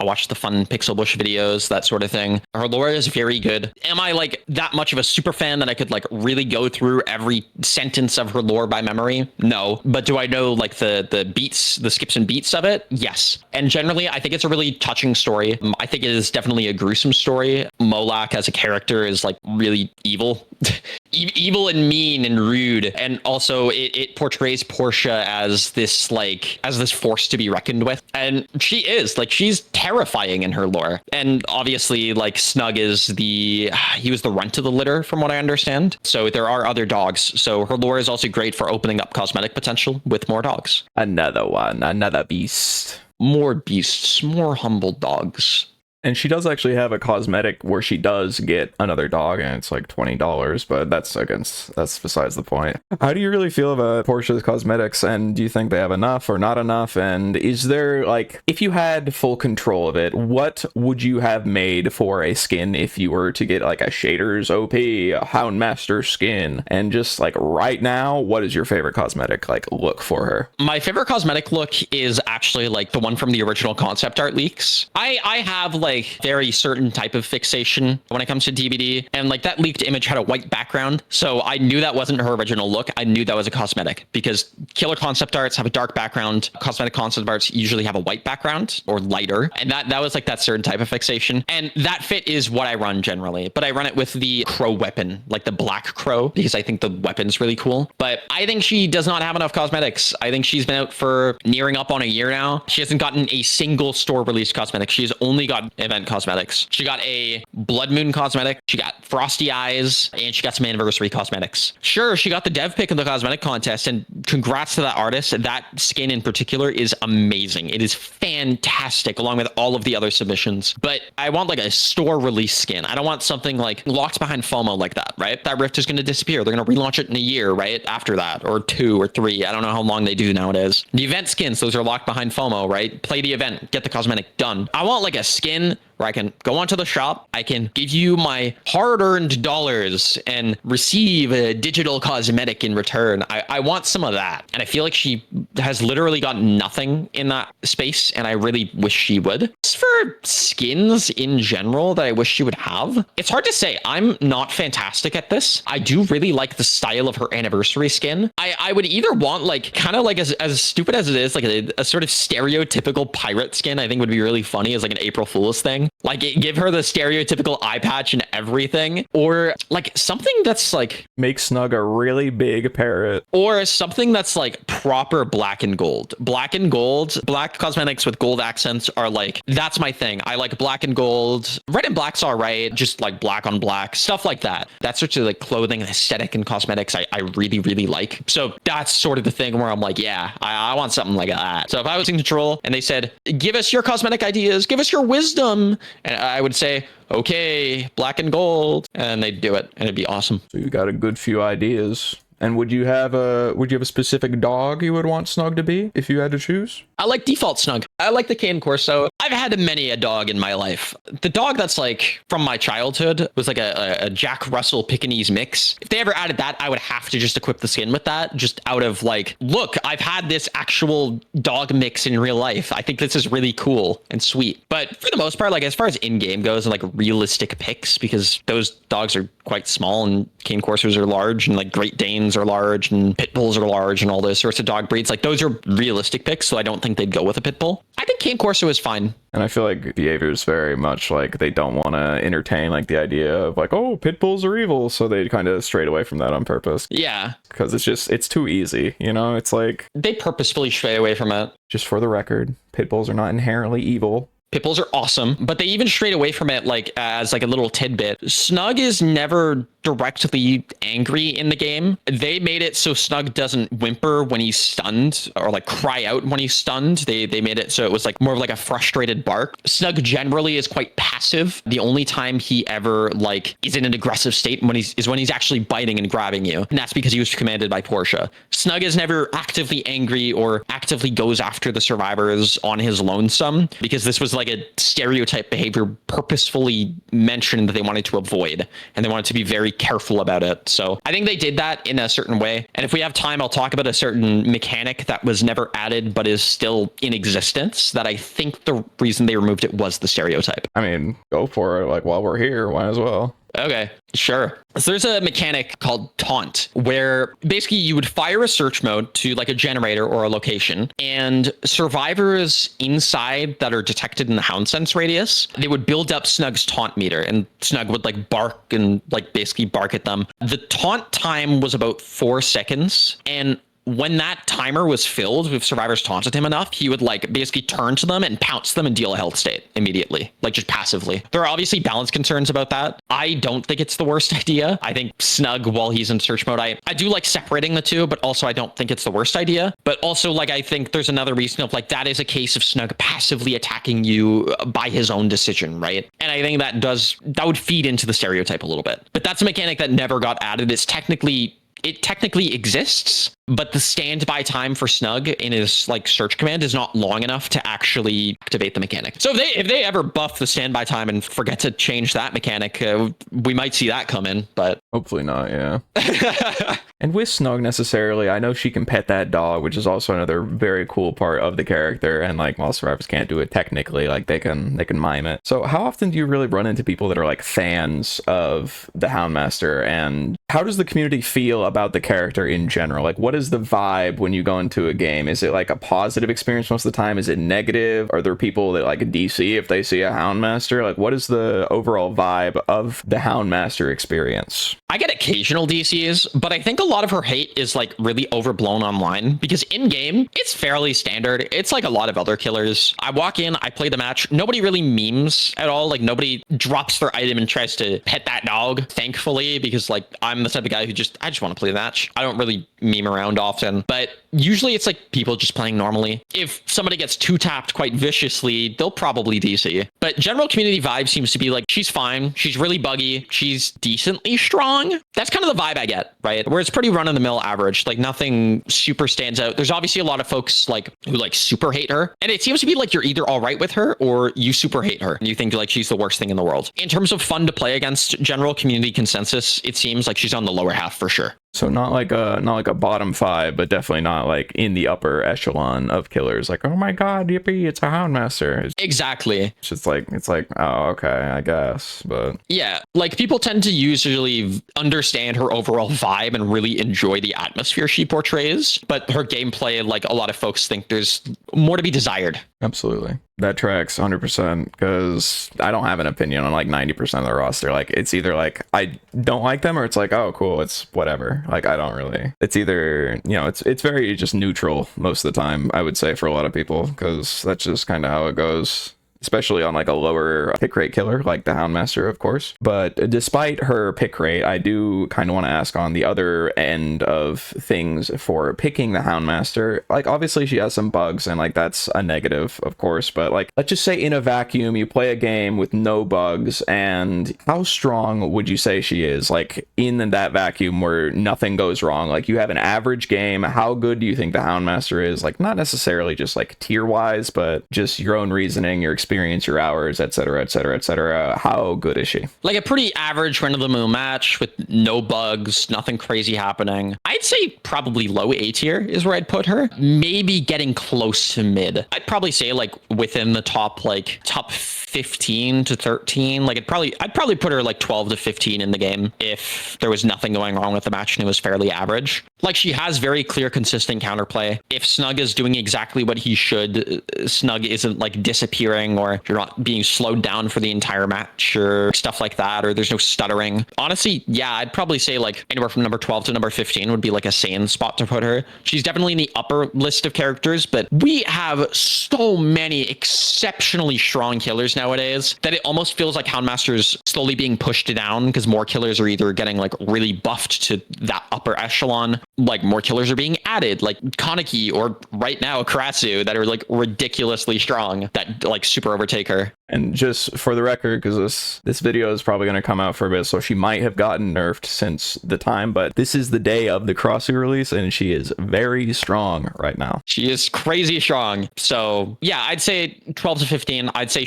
watch the fun pixel bush videos, that sort of thing. Her lore is very good. Am I like that much of a super fan that I could like really go through every sentence of her lore by memory? No. But do I know like the beats, the skips and beats of it? Yes. And generally, I think it's a really touching story. I think it is definitely a gruesome story. Molak as a character is like really evil. Evil and mean and rude, and also it portrays Portia as this force to be reckoned with, and she's terrifying in her lore. And obviously like Snug he was the runt of the litter from what I understand, so there are other dogs, so her lore is also great for opening up cosmetic potential with more dogs. Another beast. More beasts, more humble dogs. And she does actually have a cosmetic where she does get another dog, and it's like $20, but that's besides the point. How do you really feel about Portia's cosmetics, and do you think they have enough or not enough? And is there, like, if you had full control of it, what would you have made for a skin if you were to get like a Shaders OP, a Houndmaster skin? And just like right now, what is your favorite cosmetic like look for her? My favorite cosmetic look is actually like the one from the original concept art leaks. I have like very certain type of fixation when it comes to DBD, and like that leaked image had a white background, so I knew that wasn't her original look. I knew that was a cosmetic because killer concept arts have a dark background. Cosmetic concept arts usually have a white background or lighter, and that was like that certain type of fixation, and that fit is what I run generally. But I run it with the crow weapon, like the black crow, because I think the weapon's really cool. But I think she does not have enough cosmetics. I think she's been out for nearing up on a year now. She hasn't gotten a single store released cosmetic. She's only got event cosmetics. She got a Blood Moon cosmetic, she got Frosty Eyes, and she got some anniversary cosmetics. Sure, she got the dev pick in the cosmetic contest, and congrats to that artist. That skin in particular is amazing. It is fantastic, along with all of the other submissions. But I want like a store release skin. I don't want something like locked behind FOMO like that, right? That rift is going to disappear. They're going to relaunch it in a year, right? After that, or 2 or 3. I don't know how long they do nowadays. The event skins, those are locked behind FOMO, right? Play the event, get the cosmetic done. I want like a skin where I can go onto the shop, I can give you my hard-earned dollars and receive a digital cosmetic in return. I want some of that. And I feel like she has literally got nothing in that space, and I really wish she would. As for skins in general that I wish she would have, it's hard to say. I'm not fantastic at this. I do really like the style of her anniversary skin. I would either want like, kind of like as stupid as it is, like a sort of stereotypical pirate skin, I think would be really funny as like an April Fool's thing. Like give her the stereotypical eye patch and everything, or like something that's like make Snug a really big parrot, or something that's like proper black and gold. Black cosmetics with gold accents are like, that's my thing. I like black and gold. Red and black's all right, just like black on black, stuff like that. That's sort of like clothing and aesthetic and cosmetics I really, really like. So that's sort of the thing where I'm like, yeah, I want something like that. So if I was in control and they said, give us your cosmetic ideas, give us your wisdom, and I would say, okay, black and gold, and they'd do it, and it'd be awesome. So you got a good few ideas. And would you have a specific dog you would want Snug to be if you had to choose? I like default Snug. I like the Cane Corso. I've had many a dog in my life. The dog that's like from my childhood was like a Jack Russell Pekingese mix. If they ever added that, I would have to just equip the skin with that, just out of like, look, I've had this actual dog mix in real life. I think this is really cool and sweet. But for the most part, like as far as in-game goes and like realistic picks, because those dogs are quite small and Cane Corsos are large, and like Great Danes Chihuahuas are large and Pitbulls are large and all those sorts of dog breeds. Like those are realistic picks, so I don't think they'd go with a Pitbull. I think Cane Corso is fine. And I feel like behavior is very much like they don't want to entertain like the idea of like, oh, pit bulls are evil, so they kind of strayed away from that on purpose. Yeah, because it's too easy, you know. It's like they purposefully stray away from it. Just for the record, pit bulls are not inherently evil. Pitbulls are awesome, but they even strayed away from it like as like a little tidbit. Snug is never directly angry in the game. They made it so Snug doesn't whimper when he's stunned or like cry out when he's stunned. They made it so it was like more of like a frustrated bark. Snug generally is quite passive. The only time he ever like is in an aggressive state when he's actually biting and grabbing you. And that's because he was commanded by Portia. Snug is never actively angry or actively goes after the survivors on his lonesome, because this was like a stereotype behavior purposefully mentioned that they wanted to avoid, and they wanted to be very careful about it. So I think they did that in a certain way. And if we have time, I'll talk about a certain mechanic that was never added but is still in existence, that I think the reason they removed it was the stereotype. I mean, go for it. Like, while we're here, might as well. Okay, sure. So there's a mechanic called Taunt, where basically you would fire a search mode to like a generator or a location, and survivors inside that are detected in the hound sense radius, they would build up Snug's taunt meter, and Snug would like bark and like basically bark at them. The taunt time was about 4 seconds, and when that timer was filled, if survivors taunted him enough, he would like basically turn to them and pounce them and deal a health state immediately, like just passively. There are obviously balance concerns about that. I don't think it's the worst idea. I think Snug, while he's in search mode, I do like separating the two, but also I don't think it's the worst idea. But also, like, I think there's another reason of like, that is a case of Snug passively attacking you by his own decision, right? And I think that would feed into the stereotype a little bit. But that's a mechanic that never got added. It technically exists, but the standby time for Snug in his like search command is not long enough to actually activate the mechanic. So if they ever buff the standby time and forget to change that mechanic, we might see that come in, but hopefully not. Yeah. And with Snug necessarily, I know she can pet that dog, which is also another very cool part of the character. And like, while survivors can't do it technically, like they can mime it. So how often do you really run into people that are like fans of the Houndmaster, and how does the community feel about the character in general? Like, what is the vibe when you go into a game? Is it like a positive experience most of the time? Is it negative? Are there people that like DC if they see a Houndmaster? Like, what is the overall vibe of the Houndmaster experience? I get occasional DCs, but I think a lot of her hate is like really overblown online, because in game it's fairly standard. It's like a lot of other killers. I walk in, I play the match. Nobody really memes at all. Like, nobody drops their item and tries to pet that dog, thankfully, because like I'm the type of guy who I just want to play the match. I don't really meme around often, but usually it's like people just playing normally. If somebody gets two tapped quite viciously, they'll probably DC. But general community vibe seems to be like, she's fine, she's really buggy, she's decently strong. That's kind of the vibe I get, right? Where it's pretty run-of-the-mill average, like nothing super stands out. There's obviously a lot of folks like who like super hate her, and it seems to be like you're either all right with her or you super hate her and you think like she's the worst thing in the world. In terms of fun to play against, general community consensus, it seems like she's on the lower half for sure. So not like a bottom 5, but definitely not like in the upper echelon of killers. Like, oh my god, yippee, it's a Houndmaster. Exactly. It's like, oh, okay, I guess. But yeah, like people tend to usually understand her overall vibe and really enjoy the atmosphere she portrays. But her gameplay, like a lot of folks think there's more to be desired. Absolutely. That tracks 100%, because I don't have an opinion on like 90% of the roster. Like, it's either like I don't like them or it's like, oh cool, it's whatever. Like, I don't really, it's either, you know, it's very just neutral most of the time, I would say, for a lot of people, because that's just kind of how it goes. Especially on like a lower pick rate killer like the Houndmaster, of course. But despite her pick rate, I do kind of want to ask on the other end of things for picking the Houndmaster. Like, obviously she has some bugs, and like that's a negative, of course. But like, let's just say in a vacuum, you play a game with no bugs, and how strong would you say she is? Like, in that vacuum where nothing goes wrong, like you have an average game, how good do you think the Houndmaster is? Like, not necessarily just like tier wise, but just your own reasoning, your experience experience, your hours, etc., etc., etc. How good is she? Like a pretty average run-of-the-mill match with no bugs, nothing crazy happening. I'd say probably low A tier is where I'd put her. Maybe getting close to mid. I'd probably say like within the top 15 to 13. Like I'd probably put her like 12 to 15 in the game if there was nothing going wrong with the match and it was fairly average. Like she has very clear, consistent counterplay. If Snug is doing exactly what he should, Snug isn't like disappearing, or you're not being slowed down for the entire match or stuff like that, or there's no stuttering. Honestly, yeah, I'd probably say like anywhere from number 12 to number 15 would be like a sane spot to put her. She's definitely in the upper list of characters, but we have so many exceptionally strong killers nowadays that it almost feels like Houndmaster's slowly being pushed down because more killers are either getting like really buffed to that upper echelon, like more killers are being added, like Kaneki or right now Karasu, that are like ridiculously strong that like super overtake her. And just for the record, because this video is probably going to come out for a bit, so she might have gotten nerfed since the time, but this is the day of the Karasu release, and she is very strong right now. She is crazy strong. So yeah, I'd say 12 to 15. I'd say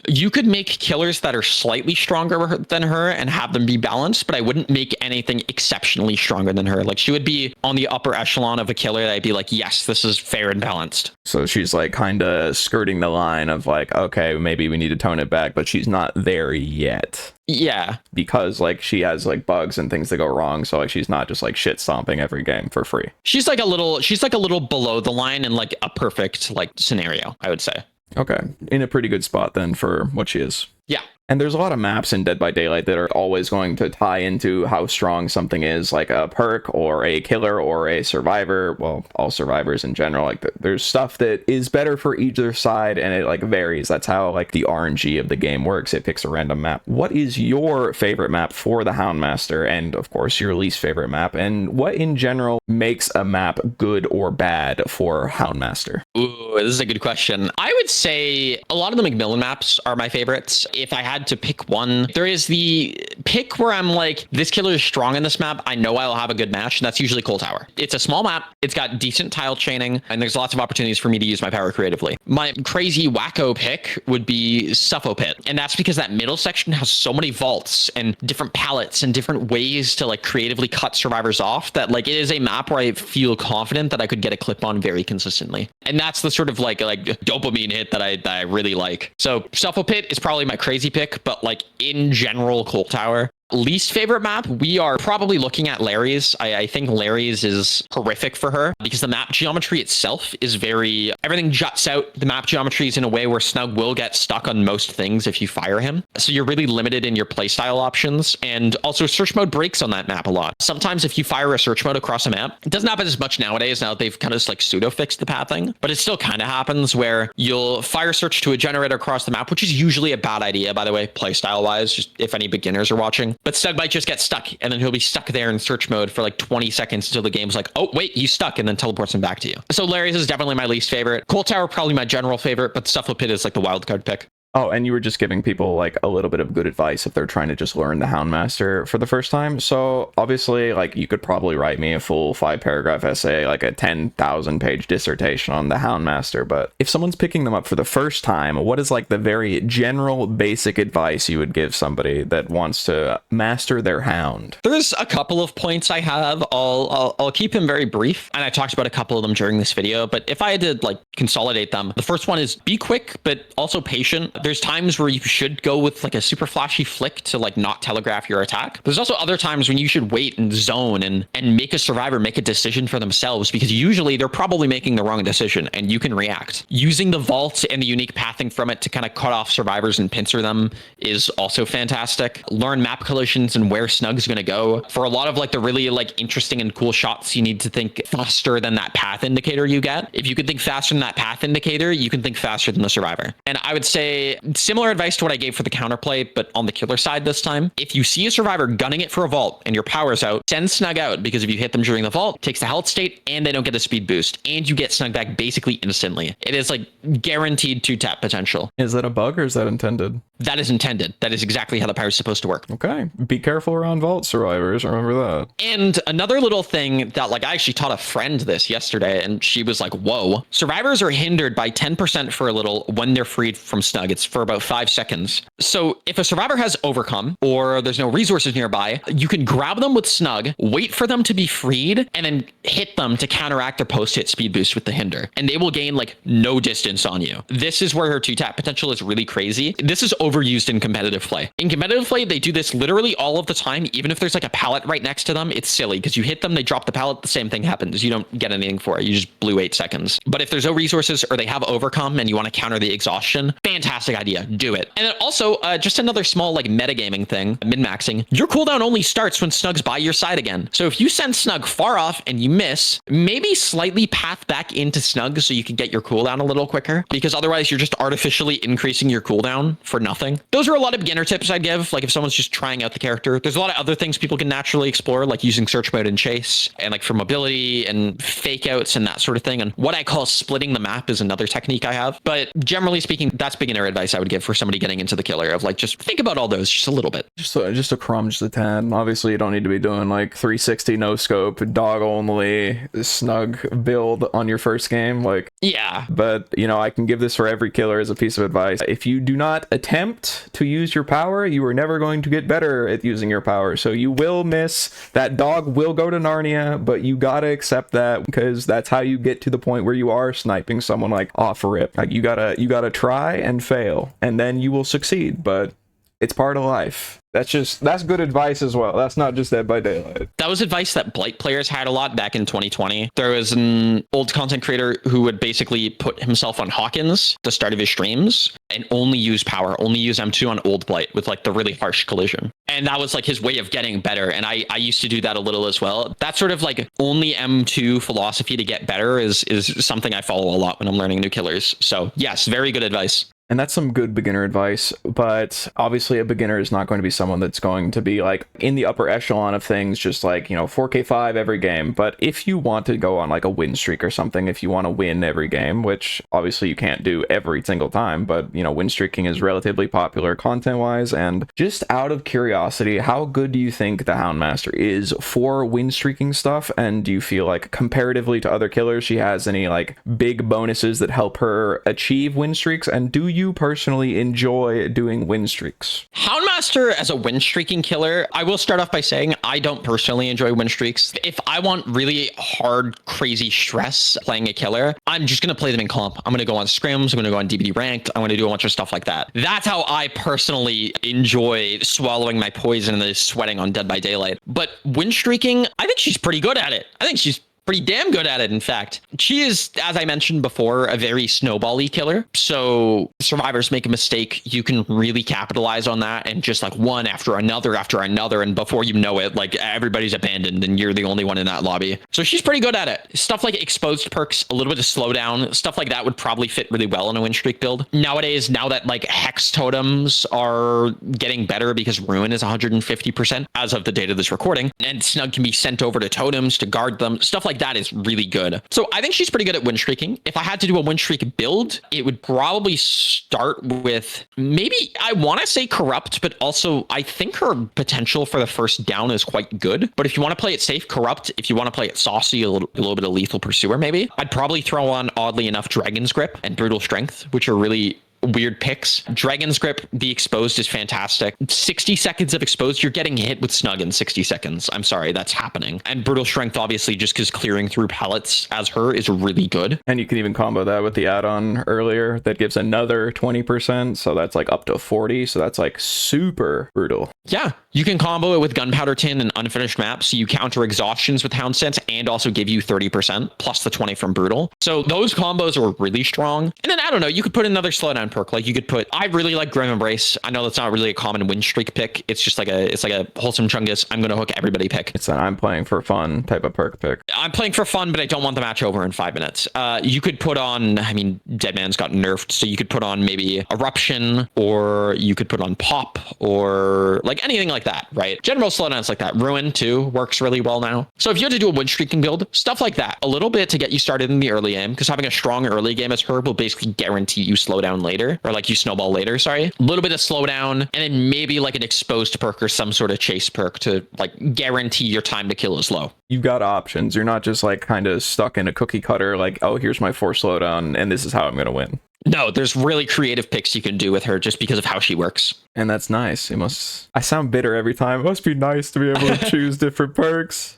you could make killers that are slightly stronger than her and have them be balanced, but I wouldn't make anything exceptionally stronger than her. Like she would be on the upper echelon of a killer that I'd be like, yes, this is fair and balanced. So she's like kind of skirting the line of like, okay, maybe we need to tone it back, but she's not there yet. Yeah, because like she has like bugs and things that go wrong, so like she's not just like shit stomping every game for free. She's like a little below the line in like a perfect like scenario, I would say. Okay, in a pretty good spot then for what she is. Yeah. And there's a lot of maps in Dead by Daylight that are always going to tie into how strong something is, like a perk or a killer or a survivor. Well, all survivors in general. Like there's stuff that is better for either side, and it like varies. That's how like the RNG of the game works. It picks a random map. What is your favorite map for the Houndmaster, and of course your least favorite map? And what in general makes a map good or bad for Houndmaster? Ooh, this is a good question. I would say a lot of the McMillan maps are my favorites. If I had to pick one, there is the pick where I'm like, this killer is strong in this map, I know I'll have a good match, and that's usually Coal Tower. It's a small map, it's got decent tile chaining, and there's lots of opportunities for me to use my power creatively. My crazy wacko pick would be Suffo Pit, and that's because that middle section has so many vaults and different pallets and different ways to like creatively cut survivors off that like it is a map where I feel confident that I could get a clip on very consistently. And that's the sort of like dopamine hit that I really like. So Suffo Pit is probably my crazy pick, but like in general, Coal Tower. Least favorite map, we are probably looking at Larry's. I think Larry's is horrific for her because the map geometry itself is everything juts out. The map geometry is in a way where Snug will get stuck on most things if you fire him. So you're really limited in your playstyle options. And also search mode breaks on that map a lot. Sometimes if you fire a search mode across a map, it doesn't happen as much nowadays now that they've kind of just like pseudo fixed the pathing, but it still kind of happens where you'll fire search to a generator across the map, which is usually a bad idea, by the way, playstyle wise, just if any beginners are watching. But Snug might just get stuck, and then he'll be stuck there in search mode for like 20 seconds until the game's like, oh, wait, he's stuck, and then teleports him back to you. So Larry's is definitely my least favorite. Coal Tower, probably my general favorite, but Suffo Pit is like the wildcard pick. Oh, and you were just giving people like a little bit of good advice if they're trying to just learn the Houndmaster for the first time. So obviously, like you could probably write me a full 5-paragraph essay, like a 10,000-page dissertation on the Houndmaster. But if someone's picking them up for the first time, what is like the very general basic advice you would give somebody that wants to master their hound? There's a couple of points I have. I'll keep them very brief, and I talked about a couple of them during this video. But if I had to like consolidate them, the first one is be quick, but also patient. There's times where you should go with like a super flashy flick to like not telegraph your attack. There's also other times when you should wait and zone and make a survivor make a decision for themselves, because usually they're probably making the wrong decision and you can react. Using the vault and the unique pathing from it to kind of cut off survivors and pincer them is also fantastic. Learn map collisions and where Snug's going to go. For a lot of like the really like interesting and cool shots, you need to think faster than that path indicator you get. If you can think faster than that path indicator, you can think faster than the survivor. And I would say similar advice to what I gave for the counterplay, but on the killer side this time. If you see a survivor gunning it for a vault and your power's out, send Snug out, because if you hit them during the vault, it takes the health state and they don't get a speed boost, and you get Snug back basically instantly. It is like guaranteed 2-tap potential. Is that a bug or is that intended? That is intended. That is exactly how the power is supposed to work. Okay. Be careful around vault survivors. Remember that. And another little thing that like I actually taught a friend this yesterday, and she was like, whoa, survivors are hindered by 10% for a little when they're freed from Snug. hits for about 5 seconds. So if a survivor has overcome or there's no resources nearby, you can grab them with Snug, wait for them to be freed, and then hit them to counteract their post-hit speed boost with the hinder. And they will gain like no distance on you. This is where her 2-tap potential is really crazy. This is overused in competitive play. In competitive play, they do this literally all of the time. Even if there's like a pallet right next to them, it's silly because you hit them, they drop the pallet, the same thing happens. You don't get anything for it. You just blew 8 seconds. But if there's no resources or they have overcome and you want to counter the exhaustion, fantastic idea. Do it. And then also, just another small like metagaming thing, min-maxing. Your cooldown only starts when Snug's by your side again. So if you send Snug far off and you miss, maybe slightly path back into Snug so you can get your cooldown a little quicker, because otherwise you're just artificially increasing your cooldown for nothing. Those are a lot of beginner tips I'd give. Like if someone's just trying out the character, there's a lot of other things people can naturally explore, like using search mode and chase, and like for mobility and fake outs and that sort of thing. And what I call splitting the map is another technique I have. But generally speaking, that's beginner advice I would give for somebody getting into the killer, of like, just think about all those just a little bit. Just a crumb, just a tad. Obviously, you don't need to be doing like 360 no scope, dog only, Snug build on your first game. Like, yeah. But, you know, I can give this for every killer as a piece of advice. If you do not attempt to use your power, you are never going to get better at using your power. So you will miss. That dog will go to Narnia, but you gotta accept that, because that's how you get to the point where you are sniping someone like off rip. Like you gotta try and fail, and then you will succeed. But it's part of life. That's good advice as well. That's not just Dead by Daylight. That was advice that Blight players had a lot back in 2020. There was an old content creator who would basically put himself on Hawkins at the start of his streams and only use power, only use M2 on old Blight with like the really harsh collision. And that was like his way of getting better. And I used to do that a little as well. That sort of like only M2 philosophy to get better is something I follow a lot when I'm learning new killers. So yes, very good advice. And that's some good beginner advice, but obviously a beginner is not going to be someone that's going to be like in the upper echelon of things, just like, you know, 4K5 every game. But if you want to go on like a win streak or something, if you want to win every game, which obviously you can't do every single time, but, you know, win streaking is relatively popular content-wise. And just out of curiosity, how good do you think the Houndmaster is for win streaking stuff? And do you feel like comparatively to other killers, she has any like big bonuses that help her achieve win streaks? And do you personally enjoy doing win streaks? Houndmaster as a win streaking killer, I will start off by saying I don't personally enjoy win streaks. If I want really hard, crazy stress playing a killer, I'm just going to play them in comp. I'm going to go on scrims. I'm going to go on DBD ranked. I'm going to do a bunch of stuff like that. That's how I personally enjoy swallowing my poison and then sweating on Dead by Daylight. But win streaking, I think she's pretty good at it. I think she's pretty damn good at it, in fact. She is, as I mentioned before, a very snowball-y killer. So survivors make a mistake, you can really capitalize on that, and just like one after another, and before you know it, like everybody's abandoned and you're the only one in that lobby. So she's pretty good at it. Stuff like exposed perks, a little bit of slowdown, stuff like that would probably fit really well in a win streak build. Nowadays, now that like hex totems are getting better because ruin is 150% as of the date of this recording, and Snug can be sent over to totems to guard them, stuff like that is really good. So I think she's pretty good at win streaking. If I had to do a win streak build, it would probably start with maybe, I want to say corrupt, but also I think her potential for the first down is quite good. But if you want to play it safe, corrupt. If you want to play it saucy, a little bit of lethal pursuer maybe. I'd probably throw on, oddly enough, Dragon's Grip and Brutal Strength, which are really weird picks. Dragon's Grip, the exposed is fantastic. 60 seconds of exposed, you're getting hit with Snug in 60 seconds. I'm sorry, that's happening. And Brutal Strength, obviously, just because clearing through pallets as her is really good. And you can even combo that with the add-on earlier that gives another 20%. So that's like up to 40. So that's like super brutal. Yeah, you can combo it with Gunpowder Tin and Unfinished Maps. So you counter exhaustions with Hound Sense and also give you 30% plus the 20 from Brutal. So those combos are really strong. And then, I don't know, you could put another slowdown perk. Like you could put, I really like Grim Embrace. I know that's not really a common win streak pick. It's just like it's like a wholesome Chungus, I'm going to hook everybody pick. It's an I'm playing for fun type of perk pick. I'm playing for fun, but I don't want the match over in 5 minutes. You could put on, I mean, Deadman's got nerfed, so you could put on maybe Eruption, or you could put on Pop, or like anything like that, right? General slowdowns like that. Ruin too works really well now. So if you had to do a win streaking build, stuff like that, a little bit to get you started in the early game, because having a strong early game as her will basically guarantee you slow down later, or like you snowball later, sorry. A little bit of slowdown, and then maybe like an exposed perk or some sort of chase perk to like guarantee your time to kill is low. You've got options. You're not just like kind of stuck in a cookie cutter, like, oh, here's my 4 slowdown and this is how I'm going to win. No, there's really creative picks you can do with her just because of how she works. And that's nice. It must. I sound bitter every time. It must be nice to be able to choose different perks.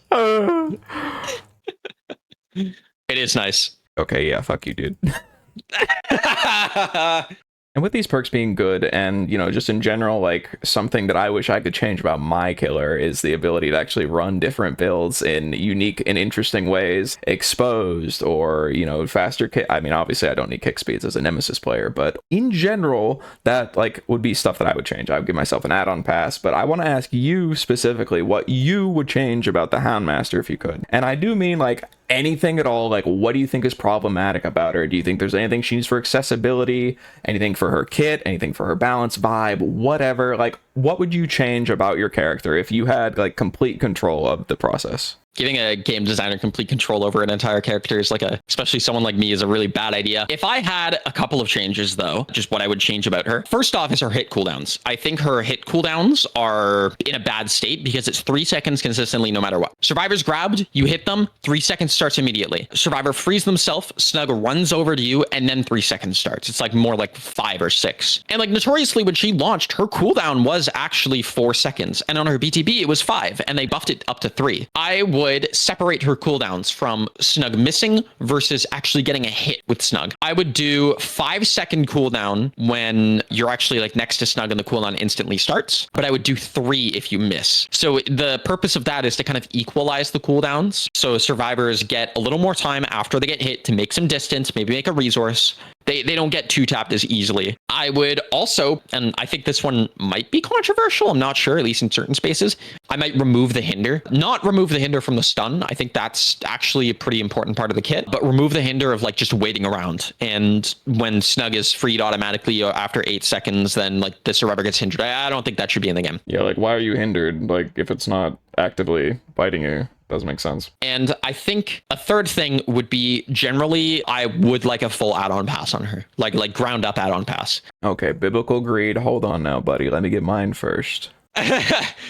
It is nice. Okay, yeah, fuck you, dude. And with these perks being good and, you know, just in general, like something that I wish I could change about my killer is the ability to actually run different builds in unique and interesting ways, exposed or, you know, faster kick. I mean, obviously I don't need kick speeds as a Nemesis player, but in general, that like would be stuff that I would change. I would give myself an add-on pass, but I want to ask you specifically what you would change about the Houndmaster if you could. And I do mean like anything at all. Like, what do you think is problematic about her? Do you think there's anything she needs for accessibility, anything for her kit, anything for her balance vibe, whatever? Like, what would you change about your character if you had like complete control of the process? Giving a game designer complete control over an entire character is like especially someone like me, is a really bad idea. If I had a couple of changes though, just what I would change about her. First off is her hit cooldowns. I think her hit cooldowns are in a bad state because it's 3 seconds consistently no matter what. Survivor's grabbed, you hit them, 3 seconds starts immediately. Survivor frees themselves, Snug runs over to you, and then 3 seconds starts. It's like more like 5 or 6. And like notoriously when she launched, her cooldown was actually 4 seconds. And on her BTB, it was 5, and they buffed it up to 3. I would separate her cooldowns from Snug missing versus actually getting a hit with Snug. I would do 5-second cooldown when you're actually like next to Snug and the cooldown instantly starts, but I would do 3 if you miss. So the purpose of that is to kind of equalize the cooldowns. So survivors get a little more time after they get hit to make some distance, maybe make a resource. They don't get 2-tapped as easily. I would also, and I think this one might be controversial, I'm not sure, at least in certain spaces, I might remove the hinder. Not remove the hinder from the stun. I think that's actually a pretty important part of the kit, but remove the hinder of like just waiting around. And when Snug is freed automatically after 8 seconds, then like the survivor gets hindered. I don't think that should be in the game. Yeah, like why are you hindered? Like if it's not actively biting you. Doesn't make sense. And I think a third thing would be generally I would like a full add-on pass on her, like ground up add-on pass. Okay, biblical greed. Hold on now, buddy. Let me get mine first.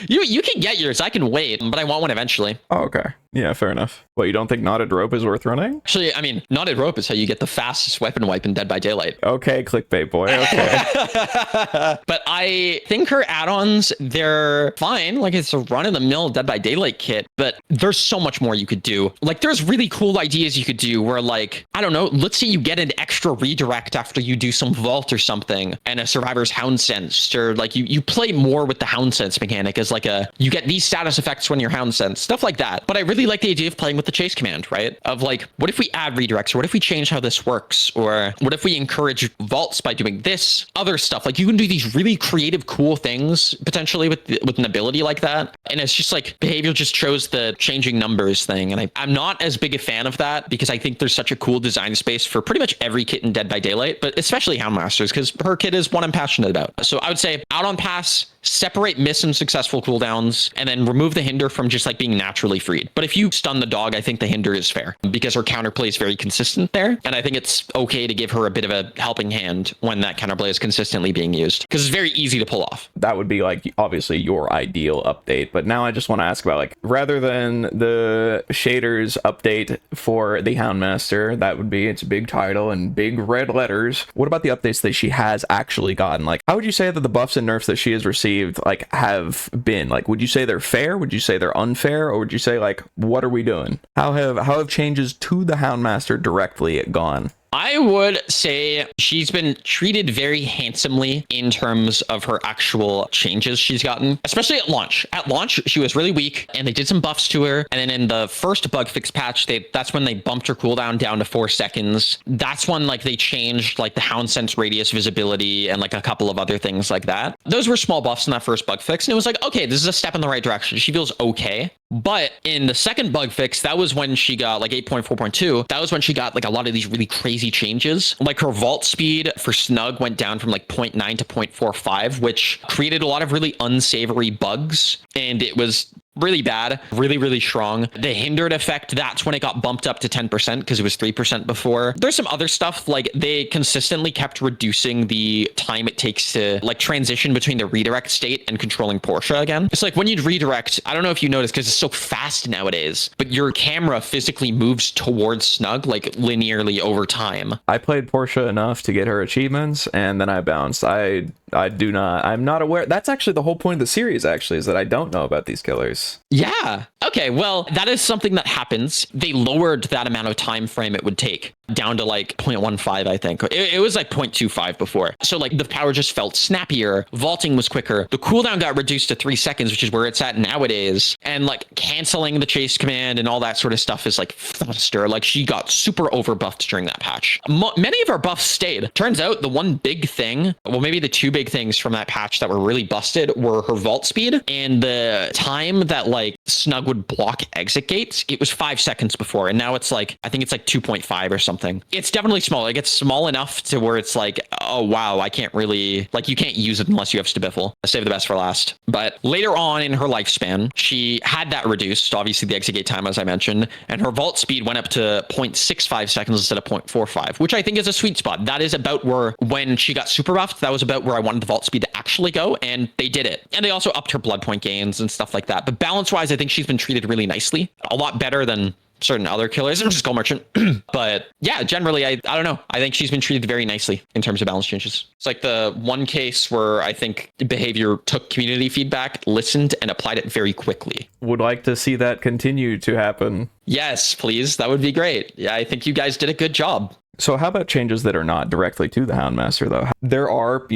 You can get yours. I can wait, but I want one eventually. Oh, okay. Yeah, fair enough. What, you don't think knotted rope is worth running? Actually, I mean, knotted rope is how you get the fastest weapon wipe in Dead by Daylight. Okay, clickbait boy. Okay. But I think her add-ons, they're fine. Like it's a run-of-the-mill Dead by Daylight kit, but there's so much more you could do. Like there's really cool ideas you could do where like, I don't know, let's say you get an extra redirect after you do some vault or something and a survivor's hound sense, or like you play more with the hound sense mechanic as like you get these status effects when you're hound sense, stuff like that. But I really like the idea of playing with the chase command, right? Of like, what if we add redirects, or what if we change how this works, or what if we encourage vaults by doing this other stuff? Like you can do these really creative, cool things potentially with an ability like that. And it's just like behavior just chose the changing numbers thing. And I'm not as big a fan of that because I think there's such a cool design space for pretty much every kit in Dead by Daylight, but especially Houndmasters, because her kit is one I'm passionate about. So I would say out on pass, separate miss and successful cooldowns, and then remove the hinder from just like being naturally freed. But if you stun the dog, I think the hinder is fair because her counterplay is very consistent there. And I think it's okay to give her a bit of a helping hand when that counterplay is consistently being used because it's very easy to pull off. That would be like obviously your ideal update. But now I just want to ask about like, rather than the shaders update for the Houndmaster, that would be its big title and big red letters. What about the updates that she has actually gotten? Like, how would you say that the buffs and nerfs that she has received like have been? Like, would you say they're fair? Would you say they're unfair? Or would you say like, what are we doing? How have changes to the Houndmaster directly gone? I would say she's been treated very handsomely in terms of her actual changes she's gotten, especially at launch. At launch, she was really weak and they did some buffs to her. And then in the first bug fix patch, that's when they bumped her cooldown down to 4 seconds. That's when like they changed like the Hound Sense radius visibility and like a couple of other things like that. Those were small buffs in that first bug fix. And it was like, okay, this is a step in the right direction. She feels okay. But in the second bug fix, that was when she got like 8.4.2. That was when she got like a lot of these really crazy changes. Like her vault speed for Snug went down from like 0.9 to 0.45, which created a lot of really unsavory bugs. And it was really bad, really strong. The hindered effect, that's when it got bumped up to 10% because it was 3% before. There's some other stuff, like they consistently kept reducing the time it takes to like transition between the redirect state and controlling Portia again. It's like when you'd redirect, I don't know if you noticed because it's so fast nowadays, but your camera physically moves towards Snug like linearly over time. I played Portia enough to get her achievements, and then I bounced. I'm not aware. That's actually the whole point of the series, actually, is that I don't know about these killers. Yeah. Okay, well, that is something that happens. They lowered that amount of time frame it would take down to like 0.15, I think. It was like 0.25 before. So like the power just felt snappier. Vaulting was quicker. The cooldown got reduced to 3 seconds, which is where it's at nowadays. And like canceling the chase command and all that sort of stuff is like faster. Like she got super overbuffed during that patch. Many of our buffs stayed. Turns out the one big thing, well, maybe the two big things from that patch that were really busted were her vault speed and the time that like Snug would block exit gates. It was 5 seconds before, and now it's like, I think it's like 2.5 or something. It's definitely small. It gets small enough to where it's like, oh wow, I can't really, like, you can't use it unless you have Stabiffle. Save the best for last. But later on in her lifespan, she had that reduced, obviously the exit gate time, as I mentioned, and her vault speed went up to 0.65 seconds instead of 0.45, which I think is a sweet spot. That is about where, when she got super buffed, that was about where I wanted the vault speed to actually go, and they did it. And they also upped her blood point gains and stuff like that. But balance-wise, I think she's been treated really nicely. A lot better than certain other killers. I'm just Skull Merchant. But yeah, generally, I don't know. I think she's been treated very nicely in terms of balance changes. It's like the one case where I think behavior took community feedback, listened, and applied it very quickly. Would like to see that continue to happen. Yes, please. That would be great. Yeah, I think you guys did a good job. So how about changes that are not directly to the Houndmaster, though? There are,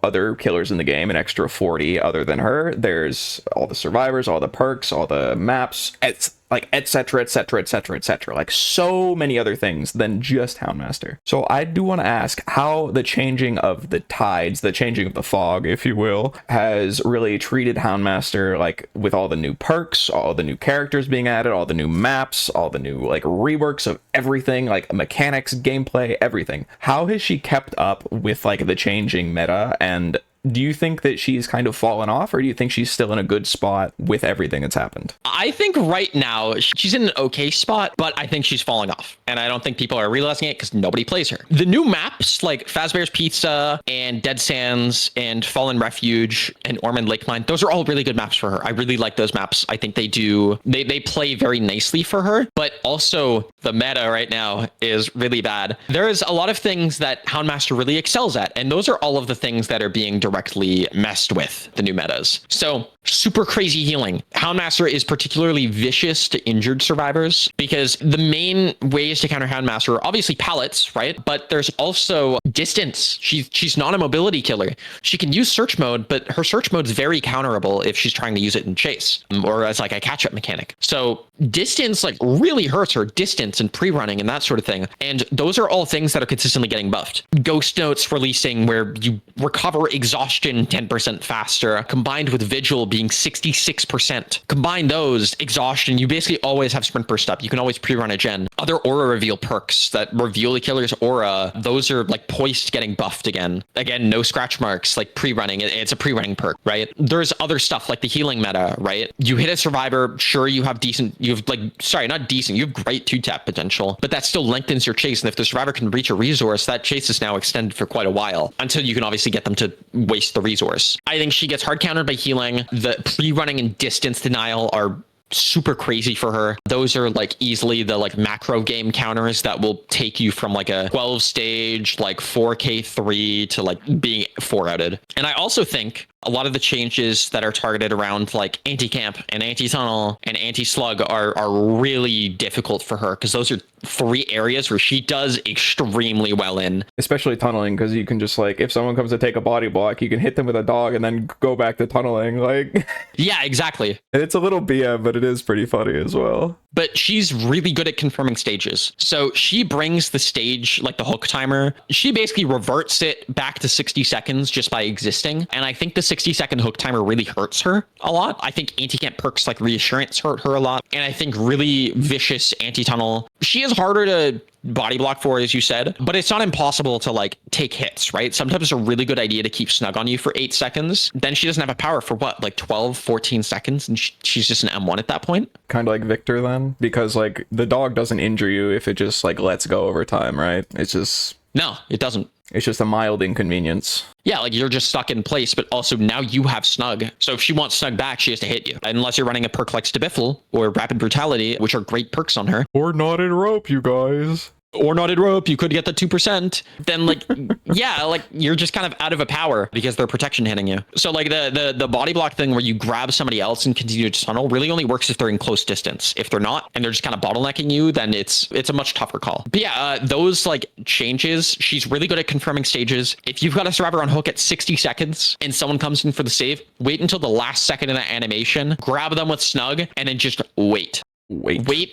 other killers in the game, an extra 40 other than her. There's all the survivors, all the perks, all the maps, etc., etc., etc., etc. Like so many other things than just Houndmaster. So I do want to ask how the changing of the tides, the changing of the fog, if you will, has really treated Houndmaster, like with all the new perks, all the new characters being added, all the new maps, all the new like reworks of everything, like mechanics, gameplay, everything. How has she kept up with like the changing meta, and do you think that she's kind of fallen off, or do you think she's still in a good spot with everything that's happened? I think right now she's in an okay spot, but I think she's falling off. And I don't think people are realizing it because nobody plays her. The new maps like Fazbear's Pizza and Dead Sands and Fallen Refuge and Ormond Lake Mine, those are all really good maps for her. I really like those maps. I think they play very nicely for her, but also the meta right now is really bad. There is a lot of things that Houndmaster really excels at, and those are all of the things that are being directly messed with the new metas. So super crazy healing. Houndmaster is particularly vicious to injured survivors because the main ways to counter Houndmaster are obviously pallets, right? But there's also distance. She's not a mobility killer. She can use search mode, but her search mode is very counterable if she's trying to use it in chase or as like a catch-up mechanic. So distance like really hurts her, distance and pre-running and that sort of thing. And those are all things that are consistently getting buffed. Ghost notes releasing where you recover exhaustion 10% faster, combined with vigil being 66%. Combine those, exhaustion, you basically always have sprint burst up. You can always pre-run a gen. Other aura reveal perks that reveal the killer's aura, those are like poised getting buffed again. Again, no scratch marks, like pre-running. It's a pre-running perk, right? There's other stuff like the healing meta, right? You hit a survivor, sure, you have not decent, you have great 2-tap potential, but that still lengthens your chase. And if the survivor can reach a resource, that chase is now extended for quite a while until you can obviously get them to waste the resource. I think she gets hard countered by healing. The pre-running and distance denial are super crazy for her. Those are like easily the like macro game counters that will take you from like a 12 stage like 4K3 to like being 4-outed. And I also think a lot of the changes that are targeted around like anti-camp and anti-tunnel and anti-slug are really difficult for her because those are 3 areas where she does extremely well in. Especially tunneling, because you can just like, if someone comes to take a body block, you can hit them with a dog and then go back to tunneling. Like, yeah, exactly. It's a little BM, but it is pretty funny as well. But she's really good at confirming stages. So she brings the stage, like the hook timer, she basically reverts it back to 60 seconds just by existing. And I think the 60-second hook timer really hurts her a lot. I think anti-camp perks like reassurance hurt her a lot. And I think really vicious anti-tunnel, she is harder to body block for, as you said, but it's not impossible to like take hits, right? Sometimes it's a really good idea to keep Snug on you for 8 seconds. Then she doesn't have a power for what, like 12, 14 seconds, and she's just an M1 at that point. Kind of like Victor then, because like the dog doesn't injure you if it just like lets go over time, right? It's just... No, it doesn't. It's just a mild inconvenience. Yeah, like you're just stuck in place, but also now you have Snug. So if she wants Snug back, she has to hit you. Unless you're running a perk like Stabiffle or Rapid Brutality, which are great perks on her. Or knotted rope, you guys. Or knotted rope, you could get the 2%. Then like, yeah, like you're just kind of out of a power because they're protection hitting you. So like the body block thing where you grab somebody else and continue to tunnel really only works if they're in close distance. If they're not and they're just kind of bottlenecking you, then it's a much tougher call. But yeah, those like changes, she's really good at confirming stages. If you've got a survivor on hook at 60 seconds and someone comes in for the save, wait until the last second in that animation, grab them with Snug, and then just wait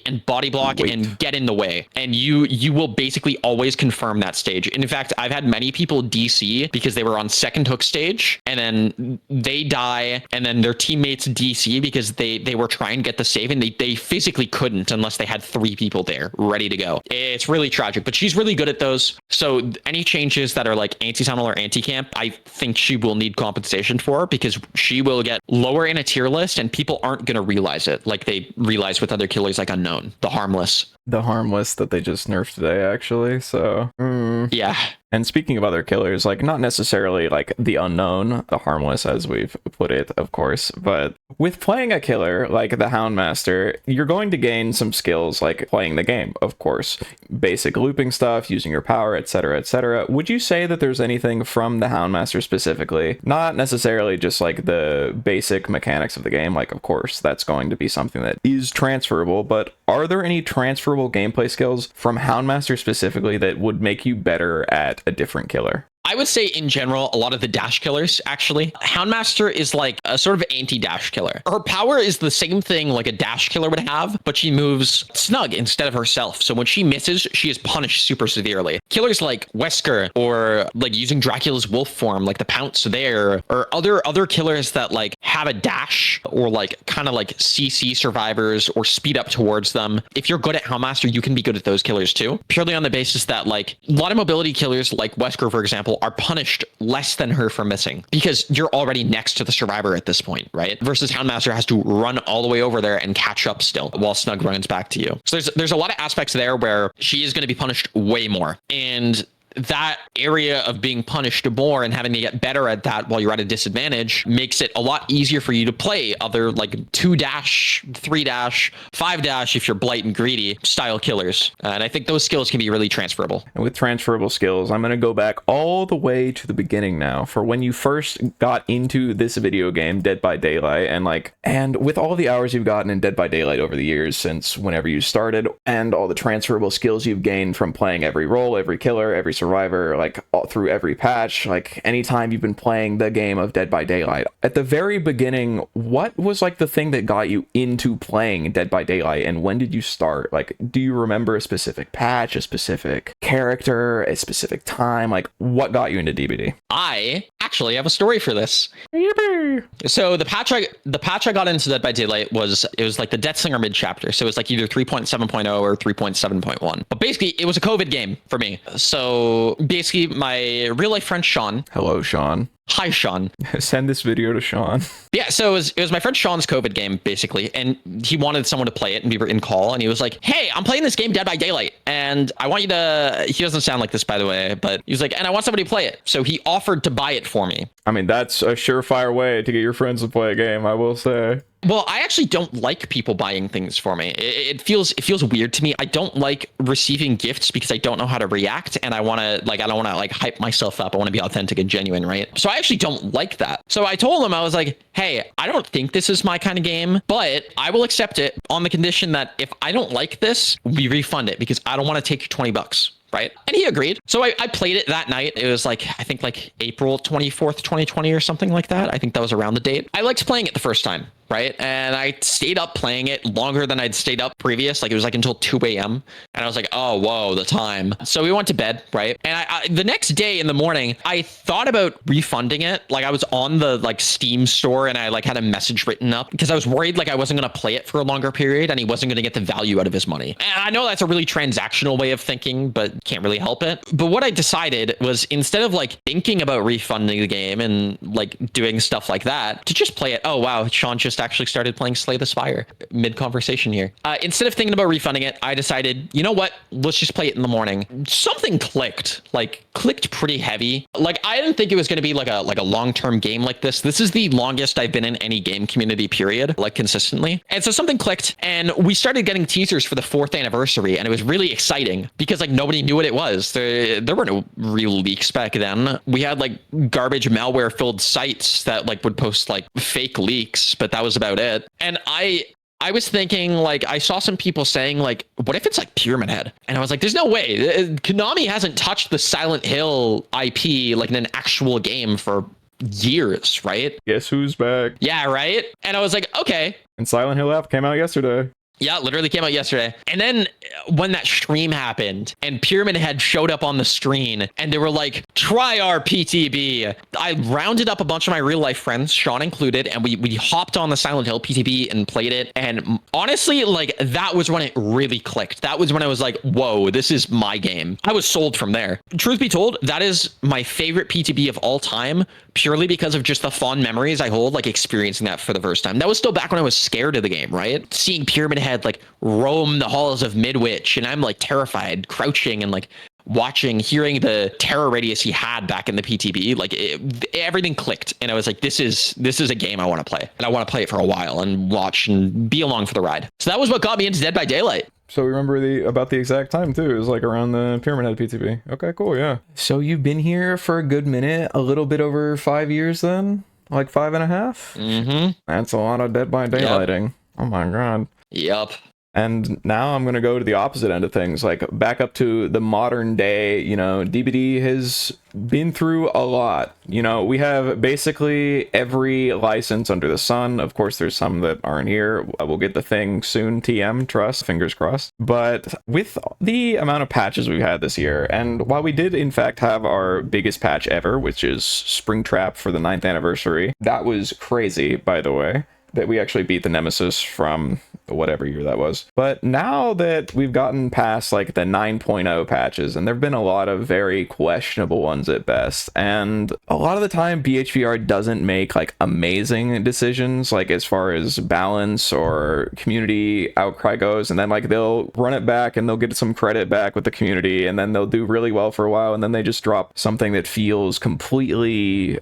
and body block and get in the way, and you will basically always confirm that stage. And in fact, I've had many people DC because they were on second hook stage and then they die, and then their teammates DC because they were trying to get the save and they physically couldn't unless they had 3 people there ready to go. It's really tragic, but she's really good at those. So any changes that are like anti-tunnel or anti-camp, I think she will need compensation for, because she will get lower in a tier list and people aren't going to realize it like they realize with other killers like Unknown, the harmless that they just nerfed today, actually. So yeah. And speaking of other killers, like not necessarily like the Unknown, the harmless as we've put it, of course, but with playing a killer like the Houndmaster, you're going to gain some skills like playing the game, of course. Basic looping stuff, using your power, etc., etc. Would you say that there's anything from the Houndmaster specifically, not necessarily just like the basic mechanics of the game, like of course that's going to be something that is transferable, but are there any transferable gameplay skills from Houndmaster specifically that would make you better at a different killer? I would say in general, a lot of the dash killers, actually. Houndmaster is like a sort of anti-dash killer. Her power is the same thing like a dash killer would have, but she moves Snug instead of herself. So when she misses, she is punished super severely. Killers like Wesker, or like using Dracula's wolf form, like the Pounce there, or other killers that like have a dash or like kind of like CC survivors or speed up towards them. If you're good at Houndmaster, you can be good at those killers too, purely on the basis that like a lot of mobility killers like Wesker, for example, are punished less than her for missing because you're already next to the survivor at this point, right? Versus Houndmaster has to run all the way over there and catch up still while Snug runs back to you. So there's a lot of aspects there where she is going to be punished way more. And that area of being punished more and having to get better at that while you're at a disadvantage makes it a lot easier for you to play other like 2 dash, 3 dash, 5 dash if you're blight and greedy style killers. And I think those skills can be really transferable. And with transferable skills, I'm going to go back all the way to the beginning now for when you first got into this video game, Dead by Daylight, and with all the hours you've gotten in Dead by Daylight over the years since whenever you started, and all the transferable skills you've gained from playing every role, every killer, every survivor, like all through every patch, like anytime you've been playing the game of Dead by Daylight. At the very beginning, what was like the thing that got you into playing Dead by Daylight, and when did you start? Like, do you remember a specific patch, a specific character, a specific time? Like, what got you into DBD? I actually have a story for this. Yippee! So the patch I got into Dead by Daylight was like the Death Slinger mid chapter. So it was like either 3.7.0 or 3.7.1. But basically it was a COVID game for me. So basically my real life friend Sean. Hello, Sean. Hi, Sean. Send this video to Sean. Yeah, so it was my friend Sean's COVID game, basically, and he wanted someone to play it, and we were in call, and he was like, hey, I'm playing this game Dead by Daylight, and I want you to... He doesn't sound like this, by the way, but he was like, and I want somebody to play it. So he offered to buy it for me. I mean, that's a surefire way to get your friends to play a game, I will say. Well, I actually don't like people buying things for me. It feels weird to me. I don't like receiving gifts because I don't know how to react, and I don't want to like hype myself up. I want to be authentic and genuine, right? So I actually don't like that. So I told him, I was like, hey, I don't think this is my kind of game, but I will accept it on the condition that if I don't like this, we refund it because I don't want to take your $20. Right. And he agreed. So I played it that night. It was like, I think like April 24th, 2020 or something like that. I think that was around the date. I liked playing it the first time. Right. And I stayed up playing it longer than I'd stayed up previous. Like it was like until 2 a.m. And I was like, oh, whoa, the time. So we went to bed. Right. And I the next day in the morning, I thought about refunding it. Like I was on the like Steam store and I like had a message written up because I was worried like I wasn't going to play it for a longer period and he wasn't going to get the value out of his money. And I know that's a really transactional way of thinking, but can't really help it. But what I decided was instead of like thinking about refunding the game and like doing stuff like that, to just play it. Oh, wow, Sean just actually started playing Slay the Spire mid-conversation here. Instead of thinking about refunding it, I decided, you know what? Let's just play it in the morning. Something clicked, clicked pretty heavy. Like, I didn't think it was going to be like a long-term game like this. This is the longest I've been in any game community period, like consistently. And so something clicked, and we started getting teasers for the 4th anniversary, and it was really exciting because like nobody knew what it was. There were no real leaks back then. We had like garbage malware-filled sites that like would post like fake leaks, but that was about it. And I was thinking, like, I saw some people saying, like, what if it's like Pyramid Head? And I was like, there's no way. Konami hasn't touched the Silent Hill IP like in an actual game for years, right? Guess who's back? Yeah, right? And I was like, okay. And Silent Hill app came out yesterday. Yeah, it literally came out yesterday. And then when that stream happened and Pyramid Head showed up on the screen and they were like, try our PTB. I rounded up a bunch of my real life friends, Sean included, and we hopped on the Silent Hill PTB and played it. And honestly, like that was when it really clicked. That was when I was like, whoa, this is my game. I was sold from there. Truth be told, that is my favorite PTB of all time, purely because of just the fond memories I hold, like experiencing that for the first time. That was still back when I was scared of the game, right? Seeing Pyramid Head like roam the halls of Midwich, and I'm like terrified, crouching and like watching, hearing the terror radius he had back in the PTB. Like everything clicked, and I was like, this is a game I want to play, and I want to play it for a while and watch and be along for the ride. So that was what got me into Dead by Daylight. So we remember about the exact time too. It was like around the Pyramid Head PTB. Okay, cool, yeah. So you've been here for a good minute, a little bit over 5 years then? Like 5.5? Mm-hmm. That's a lot of Dead by Daylighting. Yep. Oh my god. Yep. And now I'm going to go to the opposite end of things, like back up to the modern day. You know, DBD has been through a lot. You know, we have basically every license under the sun. Of course, there's some that aren't here. We'll get the thing soon, TM, trust, fingers crossed. But with the amount of patches we've had this year, and while we did in fact have our biggest patch ever, which is Springtrap for the 9th anniversary, that was crazy, by the way, that we actually beat the Nemesis from whatever year that was. But now that we've gotten past like the 9.0 patches, and there've been a lot of very questionable ones at best, and a lot of the time BHVR doesn't make like amazing decisions, like as far as balance or community outcry goes, and then like they'll run it back and they'll get some credit back with the community, and then they'll do really well for a while, and then they just drop something that feels completely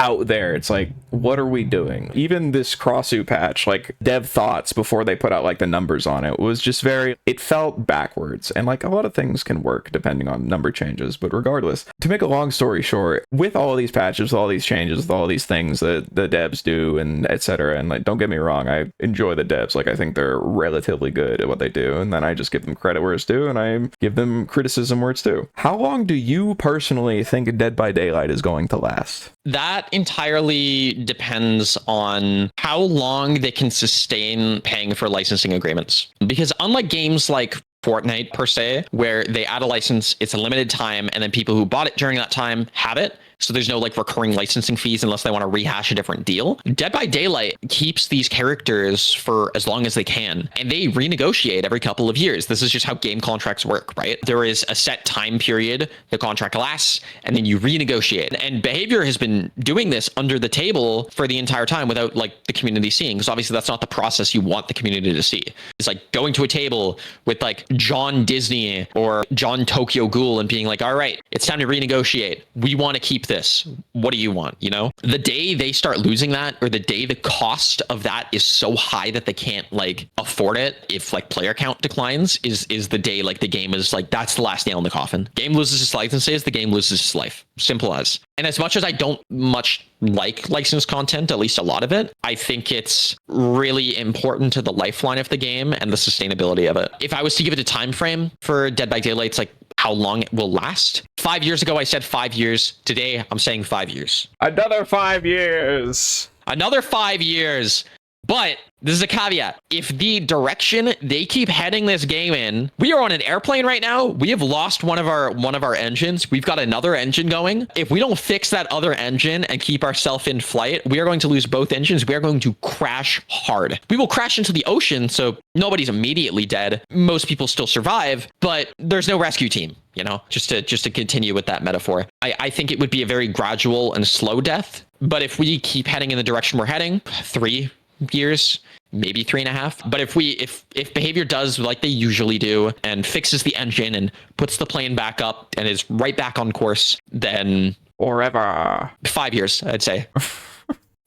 out there. It's like, what are we doing? Even this Crossu patch, like dev thoughts before they put out like the numbers on it, was just it felt backwards. And like a lot of things can work depending on number changes, but regardless, to make a long story short, with all of these patches, with all these changes, with all these things that the devs do and etc., and like, don't get me wrong, I enjoy the devs. Like I think they're relatively good at what they do, and then I just give them credit where it's due, and I give them criticism where it's due. How long do you personally think Dead by Daylight is going to last? That entirely depends on how long they can sustain paying for licensing agreements. Because unlike games like Fortnite per se, where they add a license, it's a limited time, and then people who bought it during that time have it, so there's no like recurring licensing fees unless they want to rehash a different deal. Dead by Daylight keeps these characters for as long as they can, and they renegotiate every couple of years. This is just how game contracts work, right? There is a set time period the contract lasts, and then you renegotiate. And Behavior has been doing this under the table for the entire time without like the community seeing, because obviously that's not the process you want the community to see. It's like going to a table with like John Disney or John Tokyo Ghoul and being like, all right, it's time to renegotiate. We want to keep this. What do you want? You know, the day they start losing that, or the day the cost of that is so high that they can't like afford it, if like player count declines, is the day like the game is like, that's the last nail in the coffin. Game loses its licenses, the game loses its life. Simple as. And as much as I don't much like licensed content, at least a lot of it, I think it's really important to the lifeline of the game and the sustainability of it. If I was to give it a time frame for Dead by Daylight, it's like how long it will last. 5 years ago, I said 5 years. Today, I'm saying 5 years. Another 5 years. Another 5 years. But this is a caveat. If the direction they keep heading this game in, we are on an airplane right now. We have lost one of our engines. We've got another engine going. If we don't fix that other engine and keep ourselves in flight, we are going to lose both engines. We are going to crash hard. We will crash into the ocean, so nobody's immediately dead. Most people still survive, but there's no rescue team. You know, just to continue with that metaphor, I think it would be a very gradual and slow death. But if we keep heading in the direction we're heading, 3, years, maybe 3.5. But if behavior does like they usually do and fixes the engine and puts the plane back up and is right back on course, then Forever. 5 years, I'd say.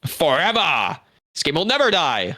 Forever. This game will never die.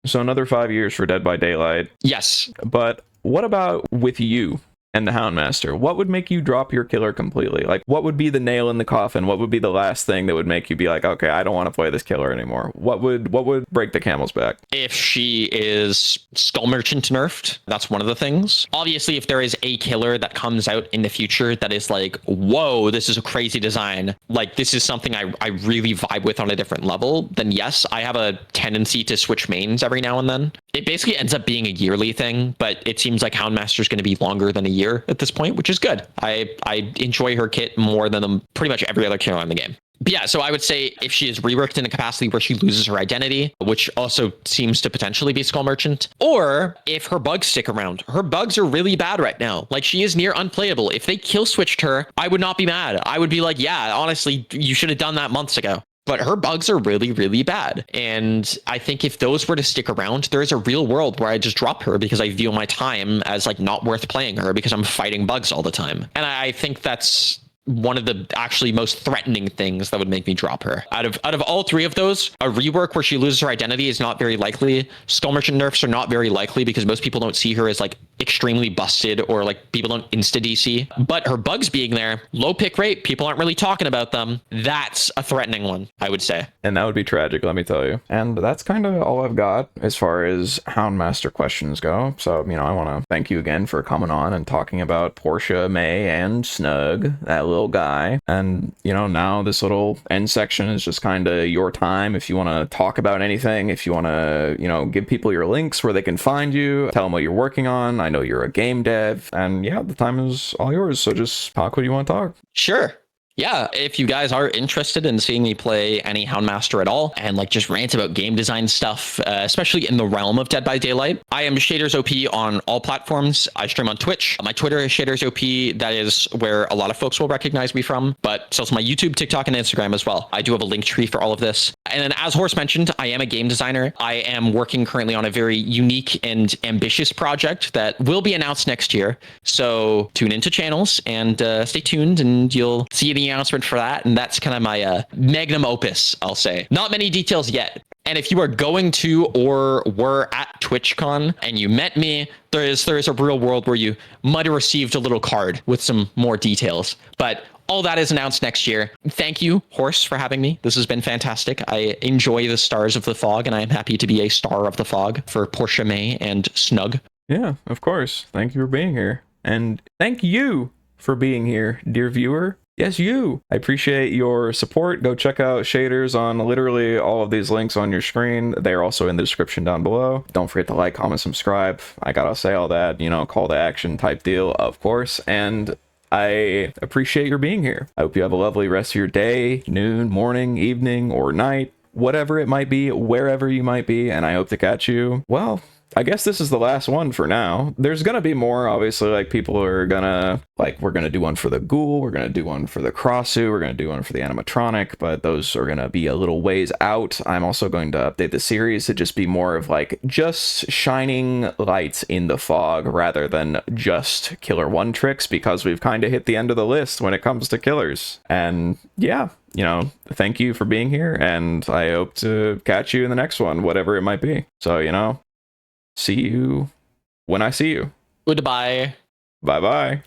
So another 5 years for Dead by Daylight. Yes. But what about with you and the Houndmaster? What would make you drop your killer completely? Like, what would be the nail in the coffin? What would be the last thing that would make you be like, okay, I don't want to play this killer anymore? What would break the camel's back? If she is Skull Merchant nerfed, that's one of the things. Obviously, if there is a killer that comes out in the future that is like, whoa, this is a crazy design, like this is something I really vibe with on a different level, then yes, I have a tendency to switch mains every now and then. It basically ends up being a yearly thing, but it seems like Houndmaster is going to be longer than a year at this point, which is good. I enjoy her kit more than pretty much every other killer in the game. But yeah, so I would say if she is reworked in a capacity where she loses her identity, which also seems to potentially be Skull Merchant, or if her bugs stick around. Her bugs are really bad right now. Like, she is near unplayable. If they kill switched her, I would not be mad. I would be like, yeah, honestly, you should have done that months ago. But her bugs are really, really bad. And I think if those were to stick around, there is a real world where I just drop her because I view my time as like not worth playing her because I'm fighting bugs all the time. And I think that's one of the actually most threatening things that would make me drop her. Out of all three of those, a rework where she loses her identity is not very likely. Skull Merchant nerfs are not very likely because most people don't see her as like extremely busted or like people don't insta DC. But her bugs being there, low pick rate, people aren't really talking about them. That's a threatening one, I would say. And that would be tragic, let me tell you. And that's kind of all I've got as far as Houndmaster questions go. So, you know, I want to thank you again for coming on and talking about Portia Maye and Snug, that little guy. And, you know, now this little end section is just kind of your time. If you want to talk about anything, if you want to, you know, give people your links where they can find you, tell them what you're working on. I know you're a game dev, and yeah, the time is all yours. So just talk what you want to talk. Sure. Yeah, if you guys are interested in seeing me play any Houndmaster at all and like just rant about game design stuff, especially in the realm of Dead by Daylight, I am SHADERSOP on all platforms. I stream on Twitch. My Twitter is SHADERSOP. That is where a lot of folks will recognize me from, but it's also my YouTube, TikTok, and Instagram as well. I do have a link tree for all of this. And then as Horse mentioned, I am a game designer. I am working currently on a very unique and ambitious project that will be announced next year. So tune into channels and stay tuned and you'll see the announcement for that. And that's kind of my magnum opus, I'll say. Not many details yet. And if you are going to or were at TwitchCon and you met me, there is a real world where you might have received a little card with some more details. But all that is announced next year. Thank you, Horse, for having me. This has been fantastic. I enjoy the Stars of the Fog, and I am happy to be a Star of the Fog for Portia Maye and Snug. Yeah, of course. Thank you for being here. And thank you for being here, dear viewer. Yes, you. I appreciate your support. Go check out shaders on literally all of these links on your screen. They're also in the description down below. Don't forget to like, comment, subscribe. I gotta say all that, you know, call to action type deal, of course. And I appreciate your being here. I hope you have a lovely rest of your day, noon, morning, evening, or night, whatever it might be, wherever you might be. And I hope to catch you, well, I guess this is the last one for now. There's gonna be more, obviously, like people are gonna, like, we're gonna do one for the ghoul, we're gonna do one for the crossu, we're gonna do one for the animatronic, but those are gonna be a little ways out. I'm also going to update the series to just be more of like just shining lights in the fog rather than just killer one tricks, because we've kind of hit the end of the list when it comes to killers. And yeah, you know, thank you for being here, and I hope to catch you in the next one, whatever it might be. So, you know, see you when I see you. Goodbye. Bye-bye.